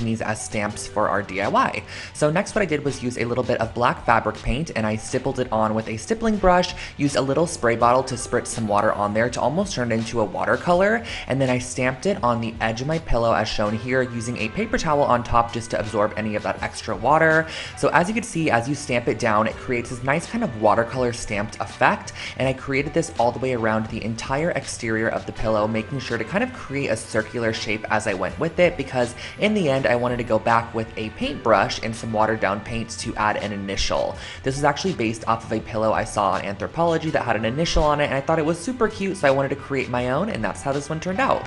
these as stamps for our DIY. So next what I did was use a little bit of black fabric paint and I stippled it on with a stippling brush, used a little spray bottle to spritz some water on there to almost turn it into a watercolor, and then I stamped it on the edge of my pillow as shown here using a paper towel on top just to absorb any of that extra water. So as you can see, as you stamp it down, it creates this nice kind of watercolor stamped effect, and I created this all the way around the entire exterior of the pillow, making sure to kind of create a circular shape as I went with it, because in the end I wanted to go back with a paintbrush and some watered down paints to add an initial. This is actually based off of a pillow I saw on Anthropologie that had an initial on it, and I thought it was super cute, so I wanted to create my own, and that's how this one turned out.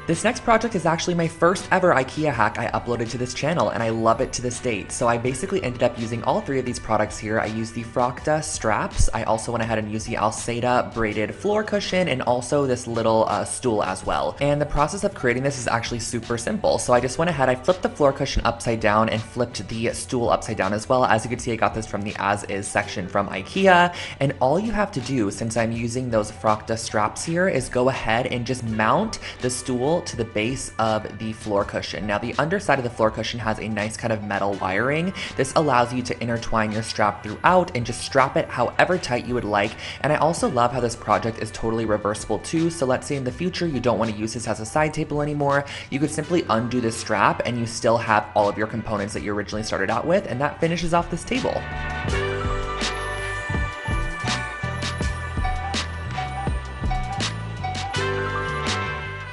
This next project is actually my first ever IKEA hack I uploaded to this channel, and I love it to this date. So I basically ended up using all three of these products here. I used the Frakta straps, I also went ahead and used the Alceda braided floor cushion, and also this little stool as well. And the process of creating this is actually super simple. So I just went ahead, I flipped the floor cushion upside down and flipped the stool upside down as well. As you can see, I got this from the As Is section from IKEA. And all you have to do, since I'm using those Frakta straps here, is go ahead and just mount the stool to the base of the floor cushion. Now the underside of the floor cushion has a nice kind of metal wiring. This allows you to intertwine your strap throughout and just strap it however tight you would like. And I also love how this project is totally reversible too. So let's say in the future you don't want to use this as a side table anymore, you could simply undo this strap and you still have all of your components that you originally started out with, and that finishes off this table.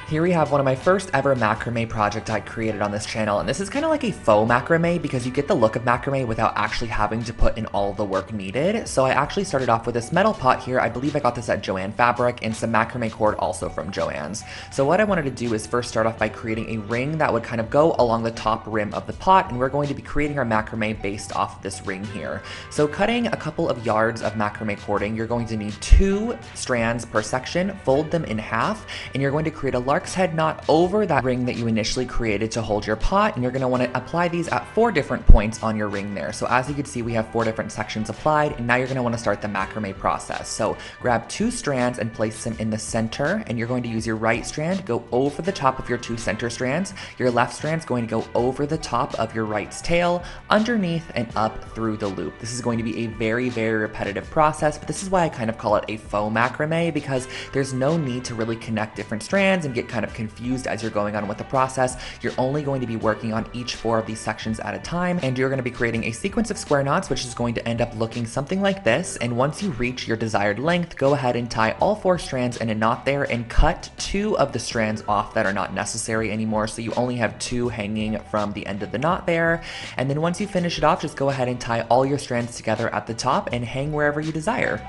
Here we have one of my first ever macrame project I created on this channel, and this is kind of like a faux macrame because you get the look of macrame without actually having to put in all the work needed. So I actually started off with this metal pot here. I believe I got this at Joann Fabric, and some macrame cord also from Joann's. So what I wanted to do is first start off by creating a ring that would kind of go along the top rim of the pot, and we're going to be creating our macrame based off of this ring here. So cutting a couple of yards of macrame cording, you're going to need 2 strands per section, fold them in half, and you're going to create a lark's head knot over that ring that you initially created to hold your pot, and you're going to want to apply these at 4 different points on your ring there. So as you can see, we have 4 different sections applied, and now you're going to want to start the macrame process. So grab 2 strands and place them in the center, and you're going to use your right strand, go over the top of your 2 center strands. Your left strand's going to go over the top of your right's tail, underneath and up through the loop. This is going to be a very, very repetitive process, but this is why I kind of call it a faux macrame, because there's no need to really connect different strands and get kind of confused as you're going on with the process. You're only going to be working on each 4 of these sections at a time, and you're going to be creating a sequence of square knots, which is going to end up looking something like this. And once you reach your desired length, go ahead and tie all 4 strands in a knot there and cut 2 of the strands off that are not necessary anymore, so you only have 2 hanging from the end of the knot there. And then once you finish it off, just go ahead and tie all your strands together at the top and hang wherever you desire.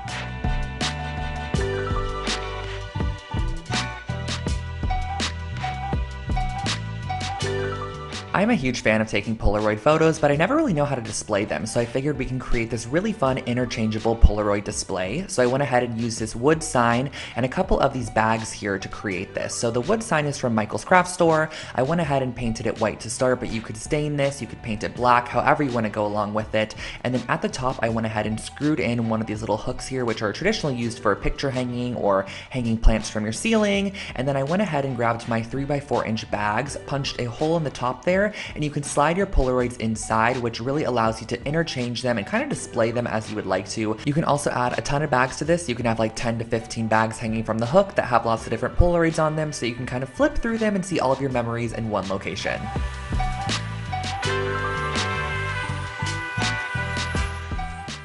I'm a huge fan of taking Polaroid photos, but I never really know how to display them, so I figured we can create this really fun interchangeable Polaroid display. So I went ahead and used this wood sign and a couple of these bags here to create this. So the wood sign is from Michael's Craft Store. I went ahead and painted it white to start, but you could stain this, you could paint it black, however you want to go along with it. And then at the top, I went ahead and screwed in one of these little hooks here, which are traditionally used for picture hanging or hanging plants from your ceiling. And then I went ahead and grabbed my 3x4 inch bags, punched a hole in the top there, and you can slide your Polaroids inside, which really allows you to interchange them and kind of display them as you would like to. You can also add a ton of bags to this. You can have like 10 to 15 bags hanging from the hook that have lots of different Polaroids on them, so you can kind of flip through them and see all of your memories in one location.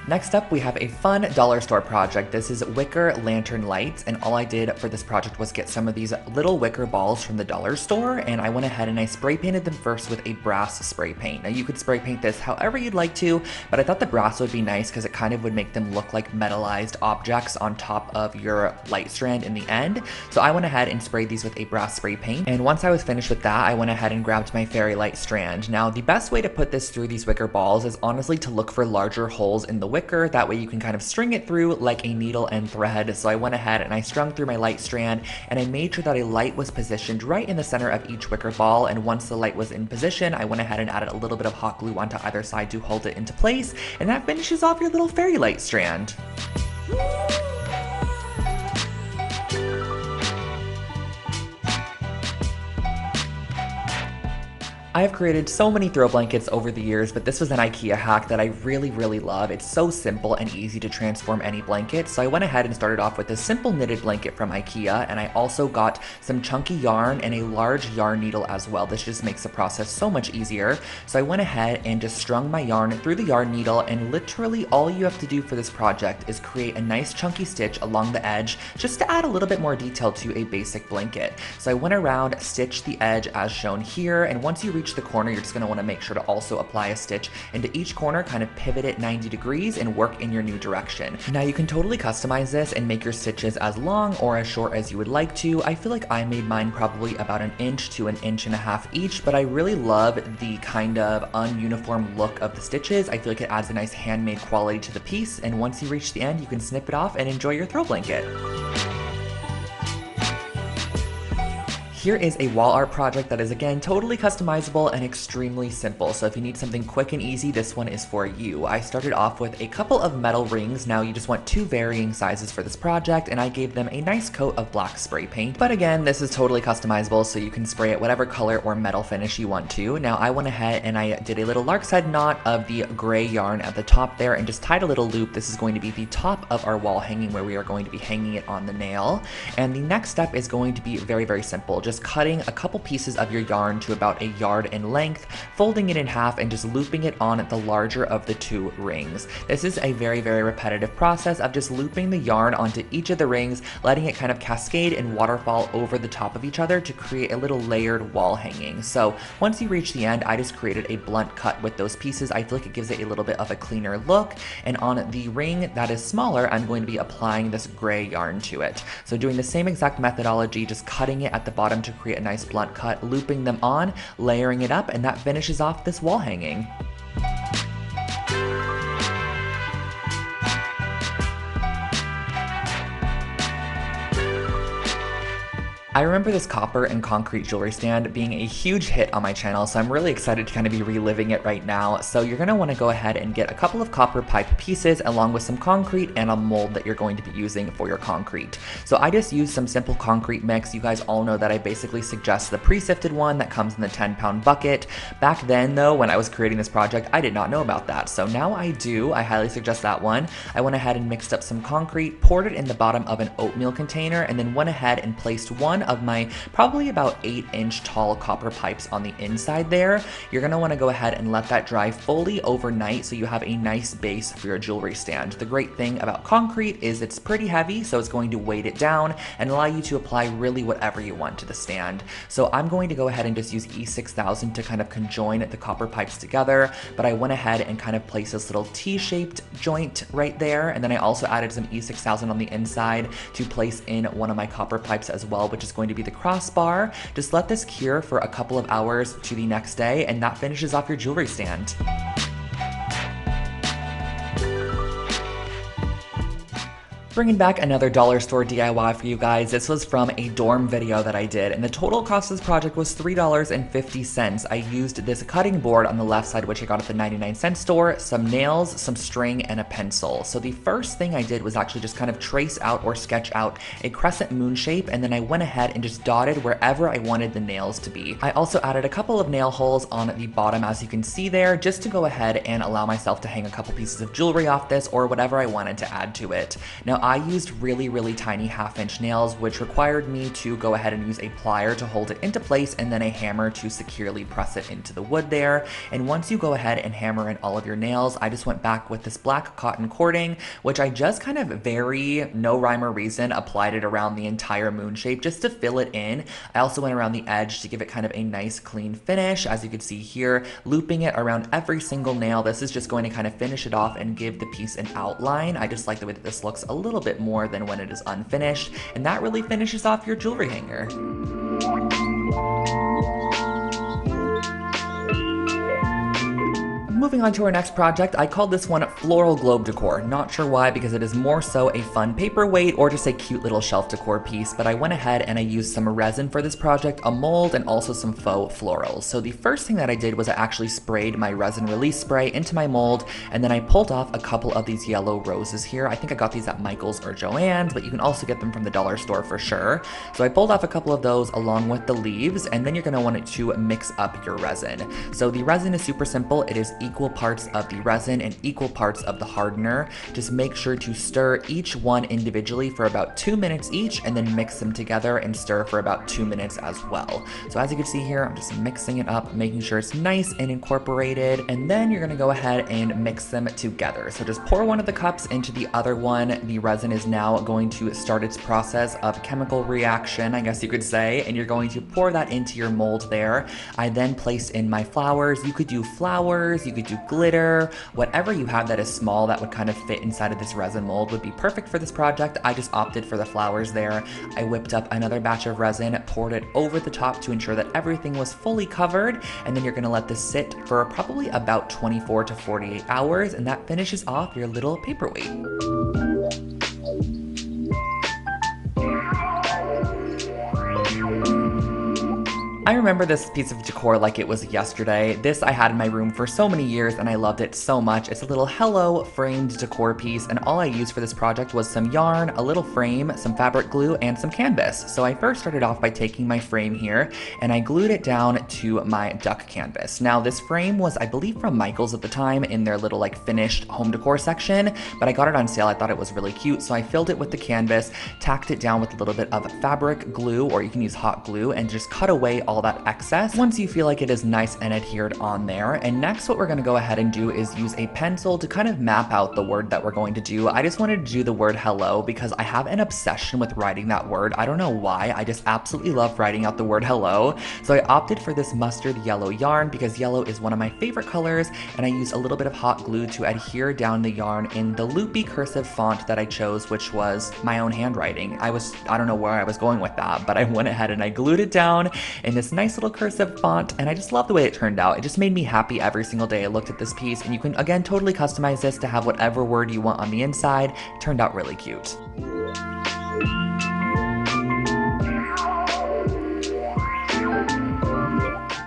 Next up, we have a fun dollar store project. This is wicker lantern lights, and all I did for this project was get some of these little wicker balls from the dollar store, and I went ahead and I spray painted them first with a brass spray paint. Now you could spray paint this however you'd like to, but I thought the brass would be nice because it kind of would make them look like metallized objects on top of your light strand in the end. So I went ahead and sprayed these with a brass spray paint, and once I was finished with that, I went ahead and grabbed my fairy light strand. Now the best way to put this through these wicker balls is honestly to look for larger holes in the wicker. That way you can kind of string it through like a needle and thread. So I went ahead and I strung through my light strand, and I made sure that a light was positioned right in the center of each wicker ball. And once the light was in position, I went ahead and added a little bit of hot glue onto either side to hold it into place, and that finishes off your little fairy light strand. I have created so many throw blankets over the years, but this was an IKEA hack that I really love. It's so simple and easy to transform any blanket, so I went ahead and started off with a simple knitted blanket from IKEA, and I also got some chunky yarn and a large yarn needle as well. This just makes the process so much easier. So I went ahead and just strung my yarn through the yarn needle, and literally all you have to do for this project is create a nice chunky stitch along the edge just to add a little bit more detail to a basic blanket. So I went around, stitched the edge as shown here, and once you reach the corner, you're just going to want to make sure to also apply a stitch into each corner, kind of pivot it 90 degrees and work in your new direction. Now you can totally customize this and make your stitches as long or as short as you would like to. I feel like I made mine probably about 1 inch to 1.5 inches each, but I really love the kind of ununiform look of the stitches. I feel like it adds a nice handmade quality to the piece, and once you reach the end, you can snip it off and enjoy your throw blanket. Here is a wall art project that is again totally customizable and extremely simple, so if you need something quick and easy, this one is for you. I started off with a couple of metal rings. Now you just want 2 varying sizes for this project, and I gave them a nice coat of black spray paint. But again, this is totally customizable, so you can spray it whatever color or metal finish you want to. Now I went ahead and I did a little lark's head knot of the gray yarn at the top there and just tied a little loop. This is going to be the top of our wall hanging where we are going to be hanging it on the nail. And the next step is going to be very simple. Just cutting a couple pieces of your yarn to about 1 yard in length, folding it in half, and just looping it on the larger of the 2 rings. This is a very repetitive process of just looping the yarn onto each of the rings, letting it kind of cascade and waterfall over the top of each other to create a little layered wall hanging. So once you reach the end, I just created a blunt cut with those pieces. I feel like it gives it a little bit of a cleaner look, and on the ring that is smaller, I'm going to be applying this gray yarn to it. So doing the same exact methodology, just cutting it at the bottom to create a nice blunt cut, looping them on, layering it up, and that finishes off this wall hanging. I remember this copper and concrete jewelry stand being a huge hit on my channel, so I'm really excited to kind of be reliving it right now. So you're going to want to go ahead and get a couple of copper pipe pieces along with some concrete and a mold that you're going to be using for your concrete. So I just used some simple concrete mix. You guys all know that I basically suggest the pre-sifted one that comes in the 10-pound bucket. Back then though, when I was creating this project, I did not know about that. So now I do. I highly suggest that one. I went ahead and mixed up some concrete, poured it in the bottom of an oatmeal container, and then went ahead and placed one of my probably about 8-inch tall copper pipes on the inside there. You're going to want to go ahead and let that dry fully overnight so you have a nice base for your jewelry stand. The great thing about concrete is it's pretty heavy, so it's going to weight it down and allow you to apply really whatever you want to the stand. So I'm going to go ahead and just use E6000 to kind of conjoin the copper pipes together, but I went ahead and kind of placed this little T-shaped joint right there, and then I also added some E6000 on the inside to place in one of my copper pipes as well, which is going to be the crossbar. Just let this cure for a couple of hours to the next day, and that finishes off your jewelry stand. Bringing back another dollar store DIY for you guys. This was from a dorm video that I did, and the total cost of this project was $3.50. I used this cutting board on the left side, which I got at the 99-cent store, some nails, some string, and a pencil. So the first thing I did was actually just kind of trace out or sketch out a crescent moon shape, and then I went ahead and just dotted wherever I wanted the nails to be. I also added a couple of nail holes on the bottom, as you can see there, just to go ahead and allow myself to hang a couple pieces of jewelry off this or whatever I wanted to add to it. Now, I used really tiny 1/2-inch nails, which required me to go ahead and use a plier to hold it into place and then a hammer to securely press it into the wood there. And once you go ahead and hammer in all of your nails, I just went back with this black cotton cording, which I just kind of very no rhyme or reason applied it around the entire moon shape just to fill it in. I also went around the edge to give it kind of a nice clean finish, as you can see here, looping it around every single nail. This is just going to kind of finish it off and give the piece an outline. I just like the way that this looks a little bit more than when it is unfinished, and that really finishes off your jewelry hanger. Moving on to our next project, I called this one Floral Globe Decor. Not sure why, because it is more so a fun paperweight or just a cute little shelf decor piece, but I went ahead and I used some resin for this project, a mold, and also some faux florals. So the first thing that I did was I actually sprayed my resin release spray into my mold, and then I pulled off a couple of these yellow roses here. I think I got these at Michael's or Joann's, but you can also get them from the dollar store for sure. So I pulled off a couple of those along with the leaves, and then you're going to want to mix up your resin. So the resin is super simple. It is equal parts of the resin and equal parts of the hardener. Just make sure to stir each one individually for about 2 minutes each, and then mix them together and stir for about 2 minutes as well. So as you can see here, I'm just mixing it up, making sure it's nice and incorporated, and then you're gonna go ahead and mix them together. So just pour one of the cups into the other one. The resin is now going to start its process of chemical reaction, I guess you could say, and you're going to pour that into your mold there. I then placed in my flowers. You could do flowers, you could do glitter, whatever you have that is small that would kind of fit inside of this resin mold would be perfect for this project. I just opted for the flowers there. I whipped up another batch of resin, poured it over the top to ensure that everything was fully covered, and then you're gonna let this sit for probably about 24 to 48 hours, and that finishes off your little paperweight. I remember this piece of decor like it was yesterday. This I had in my room for so many years and I loved it so much. It's a little Hello framed decor piece, and all I used for this project was some yarn, a little frame, some fabric glue, and some canvas. So I first started off by taking my frame here and I glued it down to my duck canvas. Now this frame was, I believe, from Michael's at the time in their little like finished home decor section, but I got it on sale. I thought it was really cute, so I filled it with the canvas, tacked it down with a little bit of fabric glue, or you can use hot glue, and just cut away all that excess once you feel like it is nice and adhered on there. And next what we're going to go ahead and do is use a pencil to kind of map out the word that we're going to do. I just wanted to do the word hello because I have an obsession with writing that word. I don't know why, I just absolutely love writing out the word hello. So I opted for this mustard yellow yarn because yellow is one of my favorite colors, and I used a little bit of hot glue to adhere down the yarn in the loopy cursive font that I chose, which was my own handwriting. I don't know where I was going with that, but I went ahead and I glued it down in this nice little cursive font, and I just love the way it turned out. It just made me happy every single day I looked at this piece, and you can again totally customize this to have whatever word you want on the inside. It turned out really cute.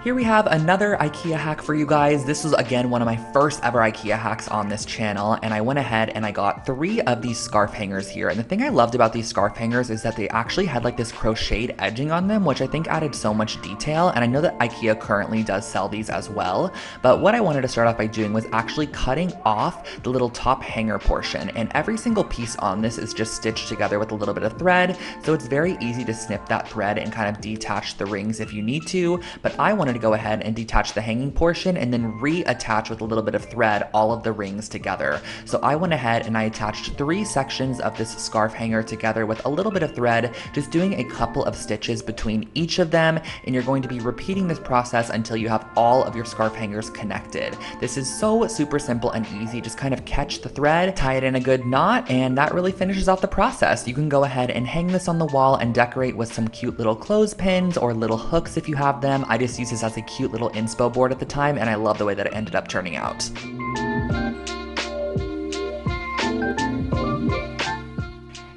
Here we have another IKEA hack for you guys. This was again one of my first ever IKEA hacks on this channel, and I went ahead and I got 3 of these scarf hangers here. And the thing I loved about these scarf hangers is that they actually had like this crocheted edging on them, which I think added so much detail. And I know that IKEA currently does sell these as well. But what I wanted to start off by doing was actually cutting off the little top hanger portion. And every single piece on this is just stitched together with a little bit of thread. So it's very easy to snip that thread and kind of detach the rings if you need to. But I wanted to go ahead and detach the hanging portion and then reattach with a little bit of thread all of the rings together. So I went ahead and I attached 3 sections of this scarf hanger together with a little bit of thread, just doing a couple of stitches between each of them, and you're going to be repeating this process until you have all of your scarf hangers connected. This is so super simple and easy. Just kind of catch the thread, tie it in a good knot, and that really finishes off the process. You can go ahead and hang this on the wall and decorate with some cute little clothespins or little hooks if you have them. I just use this as a cute little inspo board at the time, and I love the way that it ended up turning out.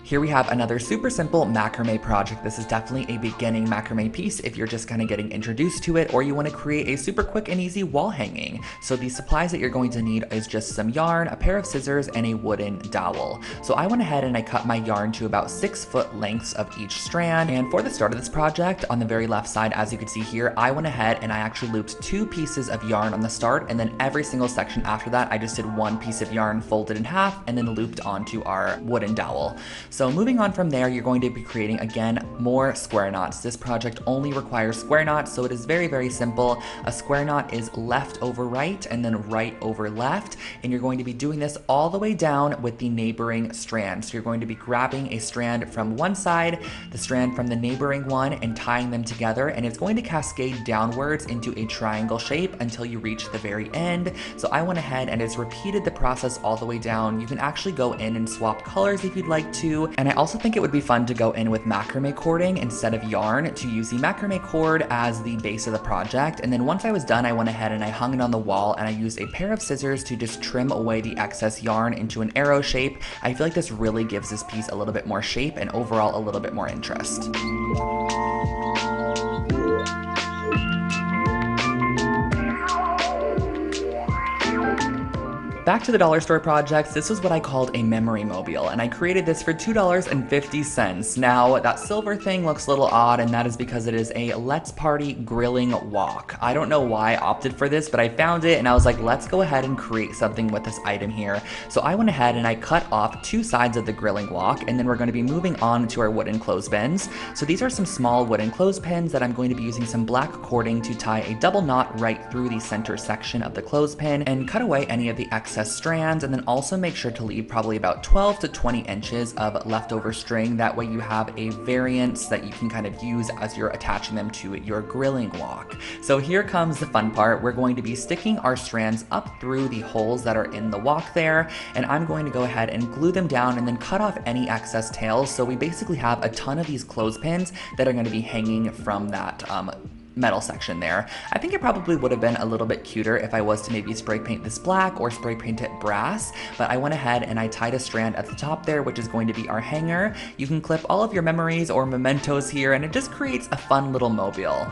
Here we have another super simple macrame project. This is definitely a beginning macrame piece if you're just kind of getting introduced to it, or you want to create a super quick and easy wall hanging. So the supplies that you're going to need is just some yarn, a pair of scissors, and a wooden dowel. So I went ahead and I cut my yarn to about 6 foot lengths of each strand. And for the start of this project, on the very left side, as you can see here, I went ahead and I actually looped 2 pieces of yarn on the start, and then every single section after that, I just did 1 piece of yarn folded in half and then looped onto our wooden dowel. So moving on from there, you're going to be creating, again, more square knots. This project only requires square knots, so it is very, very simple. A square knot is left over right and then right over left, and you're going to be doing this all the way down with the neighboring strand. So you're going to be grabbing a strand from one side, the strand from the neighboring one, and tying them together, and it's going to cascade downwards into a triangle shape until you reach the very end. So I went ahead and just repeated the process all the way down. You can actually go in and swap colors if you'd like to. to. And I also think it would be fun to go in with macrame cording instead of yarn, to use the macrame cord as the base of the project. And then once I was done, I went ahead and I hung it on the wall, and I used a pair of scissors to just trim away the excess yarn into an arrow shape. I feel like this really gives this piece a little bit more shape and overall a little bit more interest. Back to the dollar store projects, this was what I called a memory mobile, and I created this for $2.50. Now, that silver thing looks a little odd, and that is because it is a Let's Party grilling wok. I don't know why I opted for this, but I found it and I was like, let's go ahead and create something with this item here. So I went ahead and I cut off 2 sides of the grilling wok, and then we're going to be moving on to our wooden clothespins. So these are some small wooden clothespins that I'm going to be using some black cording to tie a double knot right through the center section of the clothespin and cut away any of the excess strands, and then also make sure to leave probably about 12 to 20 inches of leftover string. That way you have a variance that you can kind of use as you're attaching them to your grilling wok. So here comes the fun part. We're going to be sticking our strands up through the holes that are in the wok there, and I'm going to go ahead and glue them down and then cut off any excess tails. So we basically have a ton of these clothespins that are going to be hanging from that metal section there. I think it probably would have been a little bit cuter if I was to maybe spray paint this black or spray paint it brass, but I went ahead and I tied a strand at the top there, which is going to be our hanger. You can clip all of your memories or mementos here, and it just creates a fun little mobile.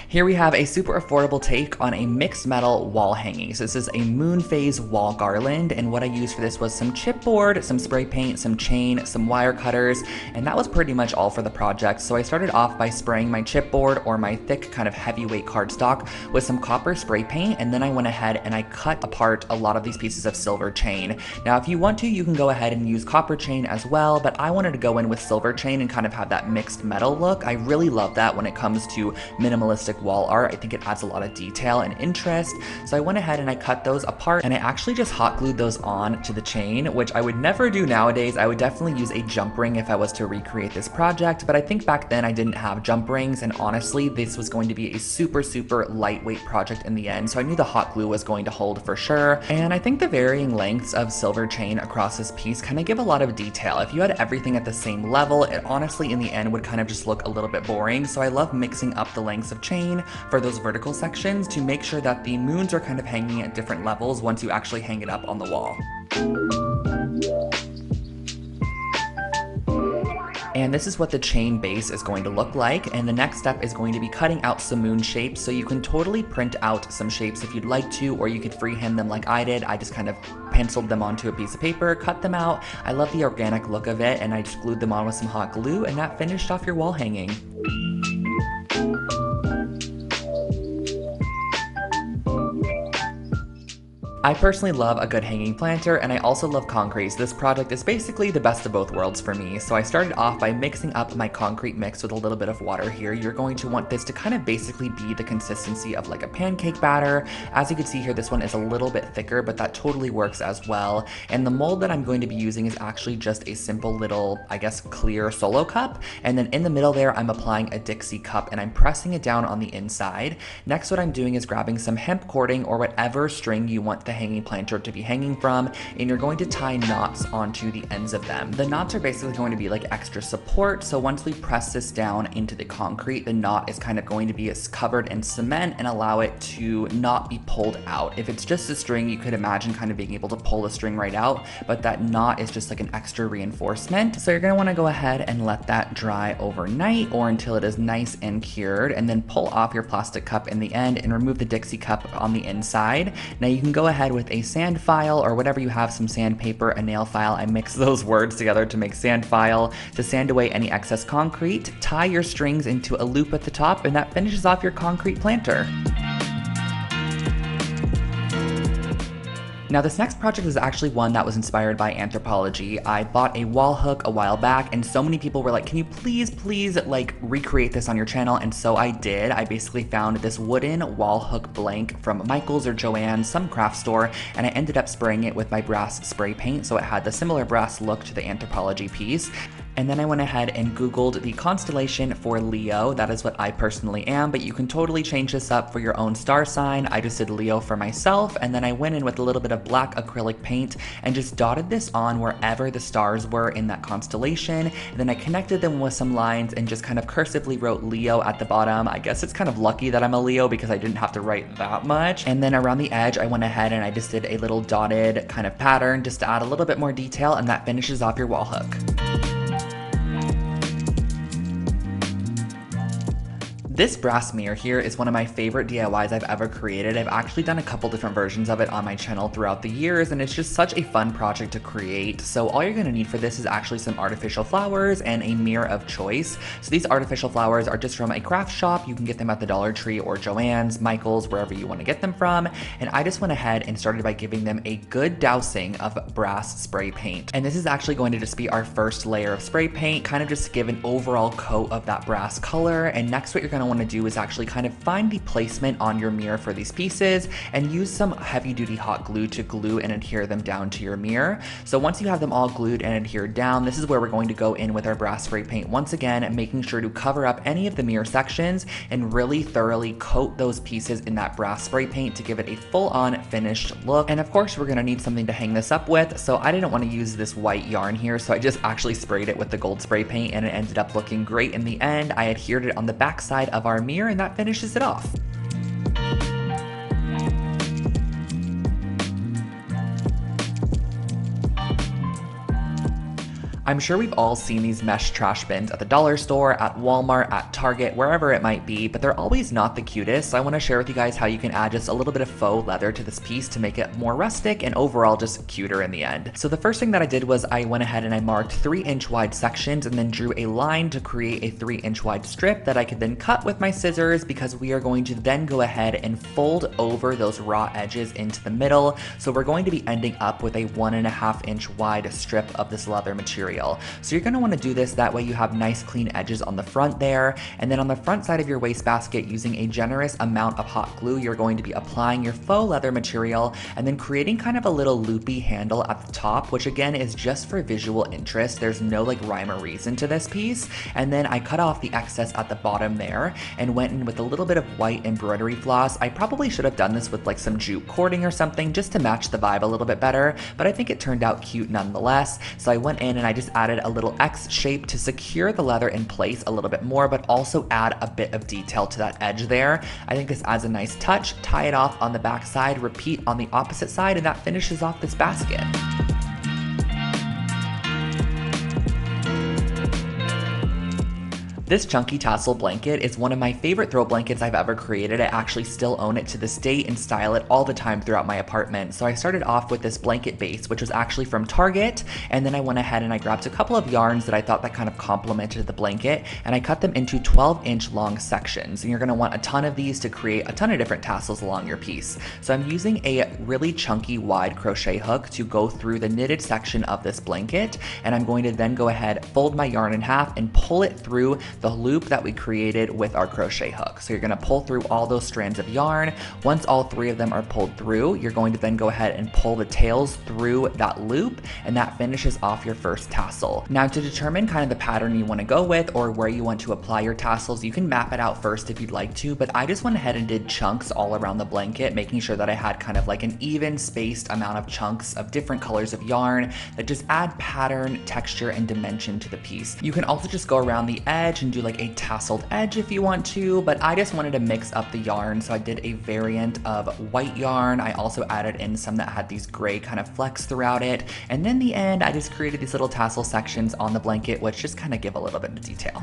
Here we have a super affordable take on a mixed metal wall hanging. So this is a moon phase wall garland, and what I used for this was some chipboard, some spray paint, some chain, some wire cutters, and that was pretty much all for the project. So I started off by spraying my chipboard or my thick kind of heavyweight cardstock with some copper spray paint, and then I went ahead and I cut apart a lot of these pieces of silver chain. Now if you want to, you can go ahead and use copper chain as well, but I wanted to go in with silver chain and kind of have that mixed metal look. I really love that when it comes to minimalistic wall art. I think it adds a lot of detail and interest. So I went ahead and I cut those apart, and I actually just hot glued those on to the chain, which I would never do nowadays. I would definitely use a jump ring if I was to recreate this project, but I think back then I didn't have jump rings, and honestly this was going to be a super lightweight project in the end, so I knew the hot glue was going to hold for sure. And I think the varying lengths of silver chain across this piece kind of give a lot of detail. If you had everything at the same level, it honestly in the end would kind of just look a little bit boring. So I love mixing up the lengths of chain for those vertical sections to make sure that the moons are kind of hanging at different levels once you actually hang it up on the wall. And this is what the chain base is going to look like, and the next step is going to be cutting out some moon shapes. So you can totally print out some shapes if you'd like to, or you could freehand them like I did. I just kind of penciled them onto a piece of paper, cut them out. I love the organic look of it, and I just glued them on with some hot glue, and that finished off your wall hanging. I personally love a good hanging planter, and I also love concrete, so this project is basically the best of both worlds for me. So I started off by mixing up my concrete mix with a little bit of water here. You're going to want this to kind of basically be the consistency of like a pancake batter. As you can see here, this one is a little bit thicker, but that totally works as well. And the mold that I'm going to be using is actually just a simple little, I guess, clear solo cup. And then in the middle there, I'm applying a Dixie cup and I'm pressing it down on the inside. Next, what I'm doing is grabbing some hemp cording or whatever string you want the hanging planter to be hanging from, and you're going to tie knots onto the ends of them. The knots are basically going to be like extra support, so once we press this down into the concrete, the knot is kind of going to be covered in cement and allow it to not be pulled out. If it's just a string, you could imagine kind of being able to pull the string right out, but that knot is just like an extra reinforcement. So you're going to want to go ahead and let that dry overnight or until it is nice and cured, and then pull off your plastic cup in the end and remove the Dixie cup on the inside. Now you can go ahead with a sand file or whatever you have, some sandpaper, a nail file. I mix those words together to make sand file to sand away any excess concrete. Tie your strings into a loop at the top, and that finishes off your concrete planter. Now this next project is actually one that was inspired by Anthropologie. I bought a wall hook a while back, and so many people were like, can you please like recreate this on your channel? And so I did. I basically found this wooden wall hook blank from Michael's or Joann's, some craft store, and I ended up spraying it with my brass spray paint, so it had the similar brass look to the Anthropologie piece. And then I went ahead and Googled the constellation for Leo. That is what I personally am, but you can totally change this up for your own star sign. I just did Leo for myself, and then I went in with a little bit of black acrylic paint and just dotted this on wherever the stars were in that constellation. And then I connected them with some lines and just kind of cursively wrote Leo at the bottom. I guess it's kind of lucky that I'm a Leo because I didn't have to write that much. And then around the edge, I went ahead and I just did a little dotted kind of pattern just to add a little bit more detail, and that finishes off your wall hook. This brass mirror here is one of my favorite DIYs I've ever created. I've actually done a couple different versions of it on my channel throughout the years, and it's just such a fun project to create. So all you're gonna need for this is actually some artificial flowers and a mirror of choice. So these artificial flowers are just from a craft shop. You can get them at the Dollar Tree or Joann's, Michael's, wherever you wanna get them from. And I just went ahead and started by giving them a good dousing of brass spray paint. And this is actually going to just be our first layer of spray paint, kind of just to give an overall coat of that brass color. And next what you're gonna want to do is actually kind of find the placement on your mirror for these pieces and use some heavy duty hot glue to glue and adhere them down to your mirror. So once you have them all glued and adhered down, this is where we're going to go in with our brass spray paint once again, making sure to cover up any of the mirror sections and really thoroughly coat those pieces in that brass spray paint to give it a full-on finished look. And of course we're going to need something to hang this up with, so I didn't want to use this white yarn here, so I just actually sprayed it with the gold spray paint and it ended up looking great in the end. I adhered it on the back side of our mirror and that finishes it off. I'm sure we've all seen these mesh trash bins at the dollar store, at Walmart, at Target, wherever it might be, but they're always not the cutest. So I want to share with you guys how you can add just a little bit of faux leather to this piece to make it more rustic and overall just cuter in the end. So the first thing that I did was I went ahead and I marked 3-inch wide sections and then drew a line to create a 3-inch wide strip that I could then cut with my scissors, because we are going to then go ahead and fold over those raw edges into the middle. So we're going to be ending up with a 1.5-inch wide strip of this leather material. So you're going to want to do this, that way you have nice clean edges on the front there. And then on the front side of your wastebasket, using a generous amount of hot glue, you're going to be applying your faux leather material and then creating kind of a little loopy handle at the top, which again is just for visual interest. There's no like rhyme or reason to this piece. And then I cut off the excess at the bottom there and went in with a little bit of white embroidery floss. I probably should have done this with like some jute cording or something just to match the vibe a little bit better, but I think it turned out cute nonetheless. So I went in and I just added a little X shape to secure the leather in place a little bit more, but also add a bit of detail to that edge there. I think this adds a nice touch. Tie it off on the back side, repeat on the opposite side, and that finishes off this basket. This chunky tassel blanket is one of my favorite throw blankets I've ever created. I actually still own it to this date and style it all the time throughout my apartment. So I started off with this blanket base, which was actually from Target, and then I went ahead and I grabbed a couple of yarns that I thought that kind of complemented the blanket, and I cut them into 12-inch long sections. And you're gonna want a ton of these to create a ton of different tassels along your piece. So I'm using a really chunky wide crochet hook to go through the knitted section of this blanket, and I'm going to then go ahead, fold my yarn in half, and pull it through the loop that we created with our crochet hook. So you're gonna pull through all those strands of yarn. Once all 3 of them are pulled through, you're going to then go ahead and pull the tails through that loop, and that finishes off your first tassel. Now to determine kind of the pattern you wanna go with or where you want to apply your tassels, you can map it out first if you'd like to, but I just went ahead and did chunks all around the blanket, making sure that I had kind of like an even spaced amount of chunks of different colors of yarn that just add pattern, texture, and dimension to the piece. You can also just go around the edge and do like a tasseled edge if you want to, but I just wanted to mix up the yarn, so I did a variant of white yarn. I also added in some that had these gray kind of flecks throughout it, and then in the end I just created these little tassel sections on the blanket, which just kind of give a little bit of detail.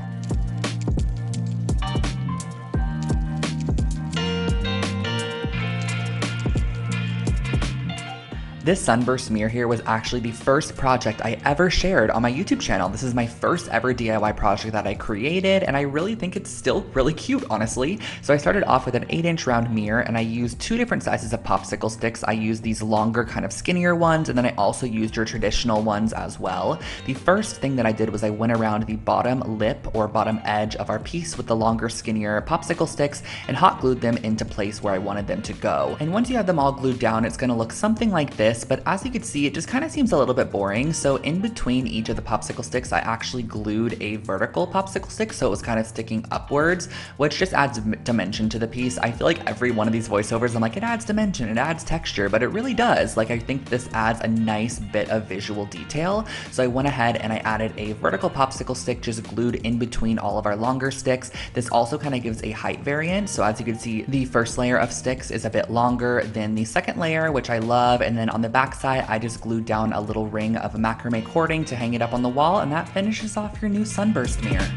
This sunburst mirror here was actually the first project I ever shared on my YouTube channel. This is my first ever DIY project that I created, and I really think it's still really cute, honestly. So I started off with an 8-inch round mirror, and I used 2 different sizes of popsicle sticks. I used these longer, kind of skinnier ones, and then I also used your traditional ones as well. The first thing that I did was I went around the bottom lip or bottom edge of our piece with the longer, skinnier popsicle sticks and hot glued them into place where I wanted them to go. And once you have them all glued down, it's gonna look something like this. this, but as you can see, it just kind of seems a little bit boring. So in between each of the popsicle sticks, I actually glued a vertical popsicle stick, so it was kind of sticking upwards, which just adds dimension to the piece. I feel like every one of these voiceovers, I'm like, it adds dimension, it adds texture, but it really does. Like, I think this adds a nice bit of visual detail. So I went ahead and I added a vertical popsicle stick just glued in between all of our longer sticks. This also kind of gives a height variant. So as you can see, the first layer of sticks is a bit longer than the second layer, which I love. And then on the back side, I just glued down a little ring of macrame cording to hang it up on the wall, and that finishes off your new sunburst mirror.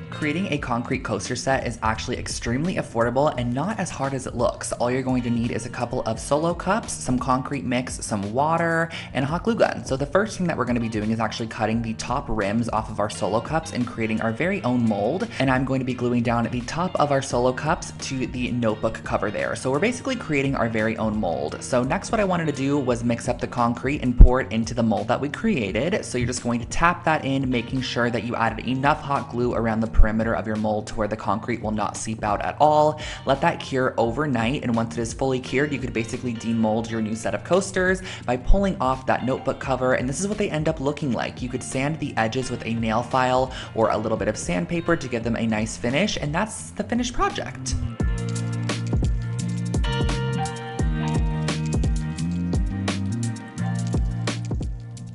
Creating a concrete coaster set is actually extremely affordable and not as hard as it looks. All you're going to need is a couple of solo cups, some concrete mix, some water, and a hot glue gun. So the first thing that we're going to be doing is actually cutting the top rims off of our solo cups and creating our very own mold. And I'm going to be gluing down the top of our solo cups to the notebook cover there. So we're basically creating our very own mold. So next what I wanted to do was mix up the concrete and pour it into the mold that we created. So you're just going to tap that in, making sure that you added enough hot glue around the perimeter of your mold to where the concrete will not seep out at all. Let that cure overnight, and once it is fully cured, you could basically demold your new set of coasters by pulling off that notebook cover, and this is what they end up looking like. You could sand the edges with a nail file or a little bit of sandpaper to give them a nice finish, and that's the finished project.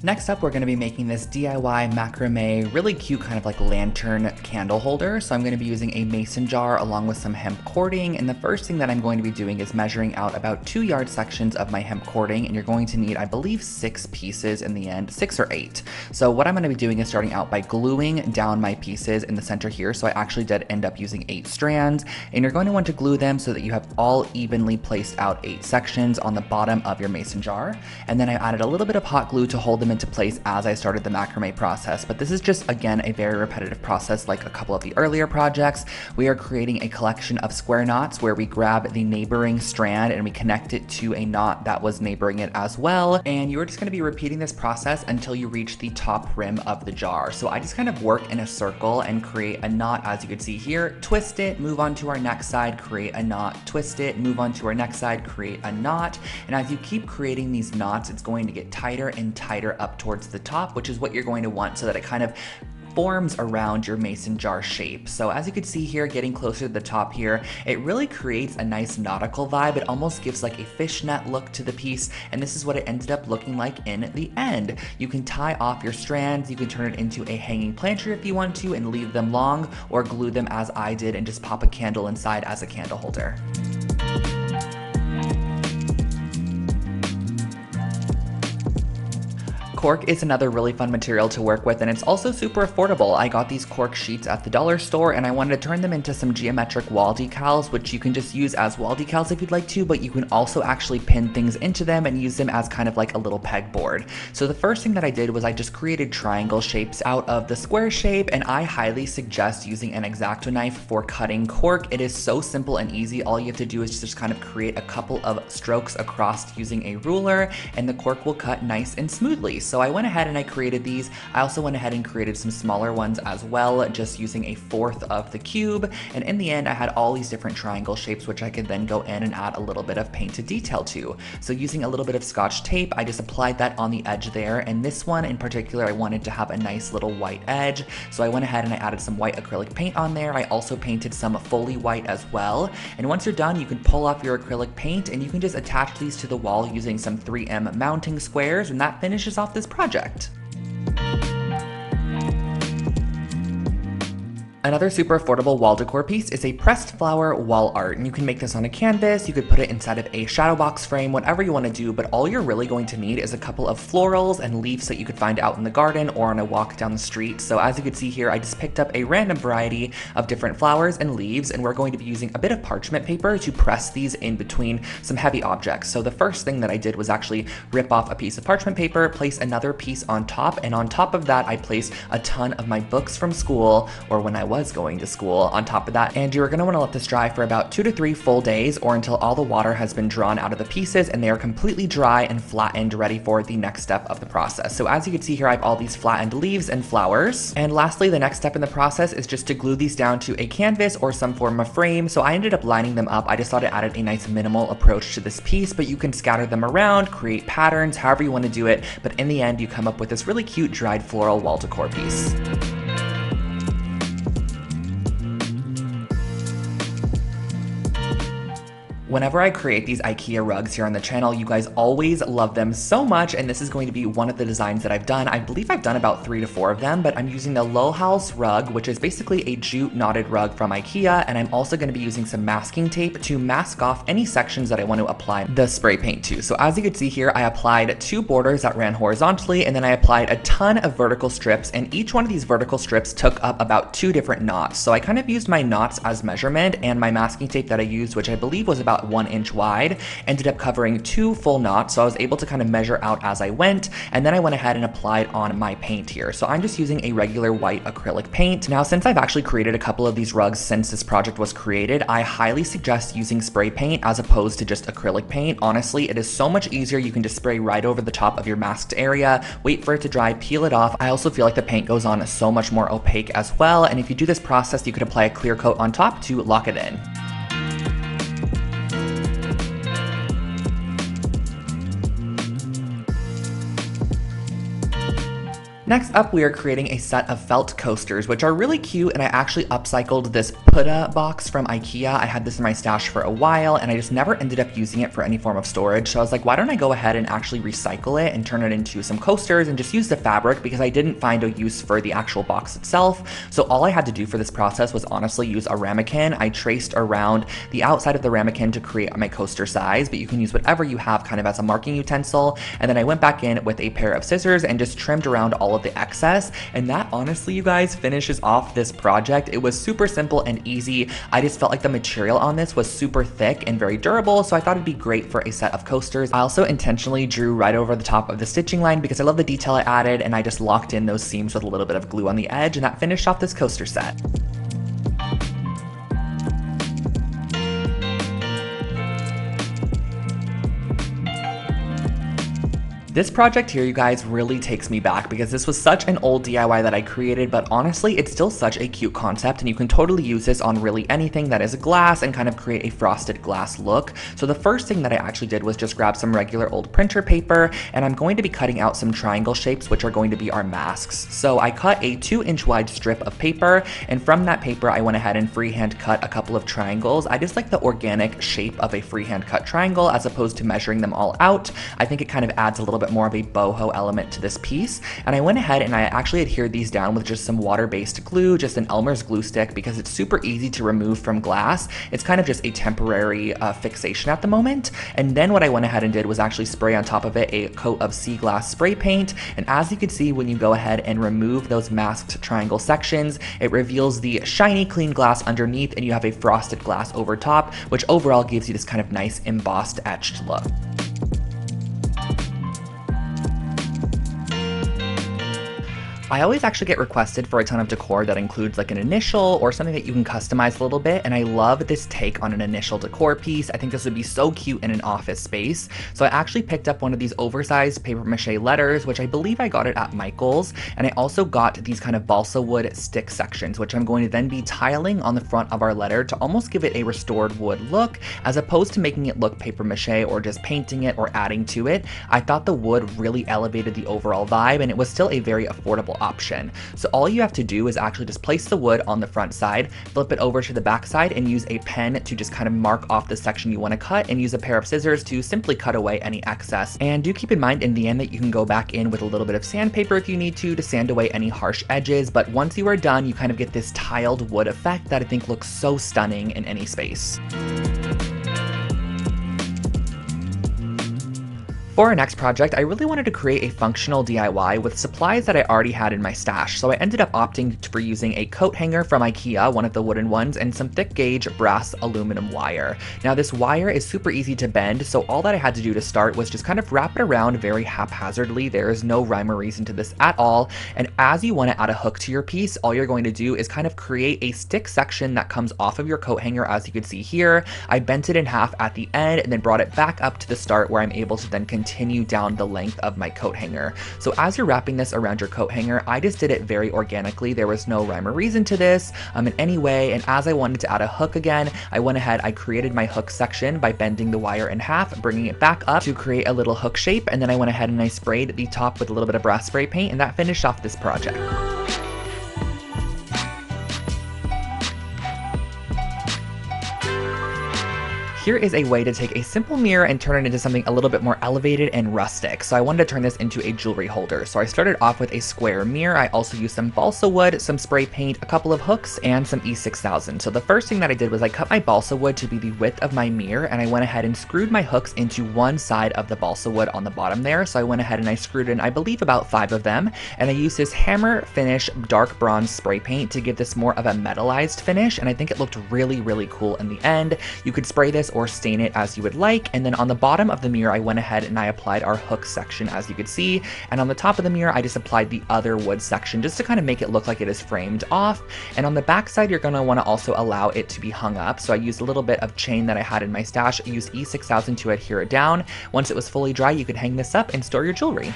Next up, we're going to be making this DIY macrame, really cute kind of like lantern candle holder. So I'm going to be using a mason jar along with some hemp cording. And the first thing that I'm going to be doing is measuring out about 2-yard sections of my hemp cording. And you're going to need, I believe, 6 pieces in the end, 6 or 8. So what I'm going to be doing is starting out by gluing down my pieces in the center here. So I actually did end up using 8 strands. And you're going to want to glue them so that you have all evenly placed out 8 sections on the bottom of your mason jar. And then I added a little bit of hot glue to hold them into place as I started the macrame process. But this is just, again, a very repetitive process like a couple of the earlier projects. We are creating a collection of square knots where we grab the neighboring strand and we connect it to a knot that was neighboring it as well. And you're just going to be repeating this process until you reach the top rim of the jar. So I just kind of work in a circle and create a knot, as you can see here, twist it, move on to our next side, create a knot, twist it, move on to our next side, create a knot. And as you keep creating these knots, it's going to get tighter and tighter up towards the top, which is what you're going to want so that it kind of forms around your mason jar shape. So as you can see here, getting closer to the top here, it really creates a nice nautical vibe. It almost gives like a fishnet look to the piece, and this is what it ended up looking like in the end. You can tie off your strands, you can turn it into a hanging planter if you want to and leave them long, or glue them as I did and just pop a candle inside as a candle holder. Cork is another really fun material to work with, and it's also super affordable. I got these cork sheets at the dollar store and I wanted to turn them into some geometric wall decals, which you can just use as wall decals if you'd like to, but you can also actually pin things into them and use them as kind of like a little pegboard. So the first thing that I did was I just created triangle shapes out of the square shape, and I highly suggest using an X-Acto knife for cutting cork. It is so simple and easy. All you have to do is just kind of create a couple of strokes across using a ruler, and the cork will cut nice and smoothly. So I went ahead and I created these. I also went ahead and created some smaller ones as well, just using a 1/4 of the cube. And in the end, I had all these different triangle shapes, which I could then go in and add a little bit of painted detail to. So using a little bit of Scotch tape, I just applied that on the edge there. And this one in particular, I wanted to have a nice little white edge. So I went ahead and I added some white acrylic paint on there. I also painted some fully white as well. And once you're done, you can pull off your acrylic paint and you can just attach these to the wall using some 3M mounting squares, and that finishes off this project. Another super affordable wall decor piece is a pressed flower wall art, and you can make this on a canvas, you could put it inside of a shadow box frame, whatever you want to do, but all you're really going to need is a couple of florals and leaves that you could find out in the garden or on a walk down the street. So as you can see here, I just picked up a random variety of different flowers and leaves, and we're going to be using a bit of parchment paper to press these in between some heavy objects. So the first thing that I did was actually rip off a piece of parchment paper, place another piece on top, and on top of that I placed a ton of my books from school or when I was going to school on top of that. And you're gonna wanna let this dry for about 2 to 3 full days, or until all the water has been drawn out of the pieces and they are completely dry and flattened, ready for the next step of the process. So as you can see here, I have all these flattened leaves and flowers. And lastly, the next step in the process is just to glue these down to a canvas or some form of frame. So I ended up lining them up. I just thought it added a nice minimal approach to this piece, but you can scatter them around, create patterns, however you want to do it. But in the end, you come up with this really cute dried floral wall decor piece. Whenever I create these IKEA rugs here on the channel, you guys always love them so much, and this is going to be one of the designs that I've done. I believe I've done about 3 to 4 of them, but I'm using the Lohals rug, which is basically a jute knotted rug from IKEA, and I'm also going to be using some masking tape to mask off any sections that I want to apply the spray paint to. So as you can see here, I applied 2 borders that ran horizontally, and then I applied a ton of vertical strips, and each one of these vertical strips took up about 2 different knots. So I kind of used my knots as measurement, and my masking tape that I used, which I believe was about 1 inch wide, ended up covering 2 full knots, so I was able to kind of measure out as I went, and then I went ahead and applied on my paint here. So I'm just using a regular white acrylic paint. Now, since I've actually created a couple of these rugs since this project was created, I highly suggest using spray paint as opposed to just acrylic paint. Honestly, it is so much easier. You can just spray right over the top of your masked area, wait for it to dry, peel it off. I also feel like the paint goes on so much more opaque as well, and if you do this process, you could apply a clear coat on top to lock it in. Next up, we are creating a set of felt coasters, which are really cute, and I actually upcycled this Putta box from IKEA. I had this in my stash for a while, and I just never ended up using it for any form of storage. So I was like, why don't I go ahead and actually recycle it and turn it into some coasters and just use the fabric, because I didn't find a use for the actual box itself. So all I had to do for this process was honestly use a ramekin. I traced around the outside of the ramekin to create my coaster size, but you can use whatever you have kind of as a marking utensil. And then I went back in with a pair of scissors and just trimmed around all of the excess, and that honestly, you guys, finishes off this project. It was super simple and easy. I just felt like the material on this was super thick and very durable, so I thought it'd be great for a set of coasters. I also intentionally drew right over the top of the stitching line because I love the detail I added, and I just locked in those seams with a little bit of glue on the edge, and that finished off this coaster set. This project here, you guys, really takes me back because this was such an old DIY that I created, but honestly, it's still such a cute concept, and you can totally use this on really anything that is glass and kind of create a frosted glass look. So the first thing that I actually did was just grab some regular old printer paper, and I'm going to be cutting out some triangle shapes, which are going to be our masks. So I cut a 2-inch wide strip of paper, and from that paper, I went ahead and freehand cut a couple of triangles. I just like the organic shape of a freehand cut triangle as opposed to measuring them all out. I think it kind of adds a little bit more of a boho element to this piece, and I went ahead and I actually adhered these down with just some water-based glue, just an Elmer's glue stick, because it's super easy to remove from glass. It's kind of just a temporary fixation at the moment. And then what I went ahead and did was actually spray on top of it a coat of sea glass spray paint, and as you can see, when you go ahead and remove those masked triangle sections, it reveals the shiny clean glass underneath, and you have a frosted glass over top, which overall gives you this kind of nice embossed etched look. I always actually get requested for a ton of decor that includes like an initial or something that you can customize a little bit, and I love this take on an initial decor piece. I think this would be so cute in an office space. So I actually picked up one of these oversized paper mache letters, which I believe I got it at Michael's, and I also got these kind of balsa wood stick sections, which I'm going to then be tiling on the front of our letter to almost give it a restored wood look, as opposed to making it look paper mache or just painting it or adding to it. I thought the wood really elevated the overall vibe, and it was still a very affordable option. So all you have to do is actually just place the wood on the front side, flip it over to the back side, and use a pen to just kind of mark off the section you want to cut, and use a pair of scissors to simply cut away any excess. And do keep in mind in the end that you can go back in with a little bit of sandpaper if you need to sand away any harsh edges, but once you are done, you kind of get this tiled wood effect that I think looks so stunning in any space. For our next project, I really wanted to create a functional DIY with supplies that I already had in my stash, so I ended up opting for using a coat hanger from IKEA, one of the wooden ones, and some thick gauge brass aluminum wire. Now this wire is super easy to bend, so all that I had to do to start was just kind of wrap it around very haphazardly. There is no rhyme or reason to this at all, and as you want to add a hook to your piece, all you're going to do is kind of create a stick section that comes off of your coat hanger, as you can see here. I bent it in half at the end and then brought it back up to the start where I'm able to then continue down the length of my coat hanger. So as you're wrapping this around your coat hanger, I just did it very organically. There was no rhyme or reason to this in any way, and as I wanted to add a hook again, I went ahead, I created my hook section by bending the wire in half, bringing it back up to create a little hook shape, and then I went ahead and I sprayed the top with a little bit of brass spray paint, and that finished off this project. Here is a way to take a simple mirror and turn it into something a little bit more elevated and rustic. So I wanted to turn this into a jewelry holder. So I started off with a square mirror. I also used some balsa wood, some spray paint, a couple of hooks, and some E6000. So the first thing that I did was I cut my balsa wood to be the width of my mirror, and I went ahead and screwed my hooks into one side of the balsa wood on the bottom there. So I went ahead and I screwed in, I believe, about 5 of them, and I used this Hammer Finish dark bronze spray paint to give this more of a metallized finish, and I think it looked really, really cool in the end. You could spray this or stain it as you would like, and then on the bottom of the mirror I went ahead and I applied our hook section, as you could see, and on the top of the mirror I just applied the other wood section just to kind of make it look like it is framed off. And on the back side you're going to want to also allow it to be hung up, so I used a little bit of chain that I had in my stash. I used E6000 to adhere it down. Once it was fully dry, you could hang this up and store your jewelry.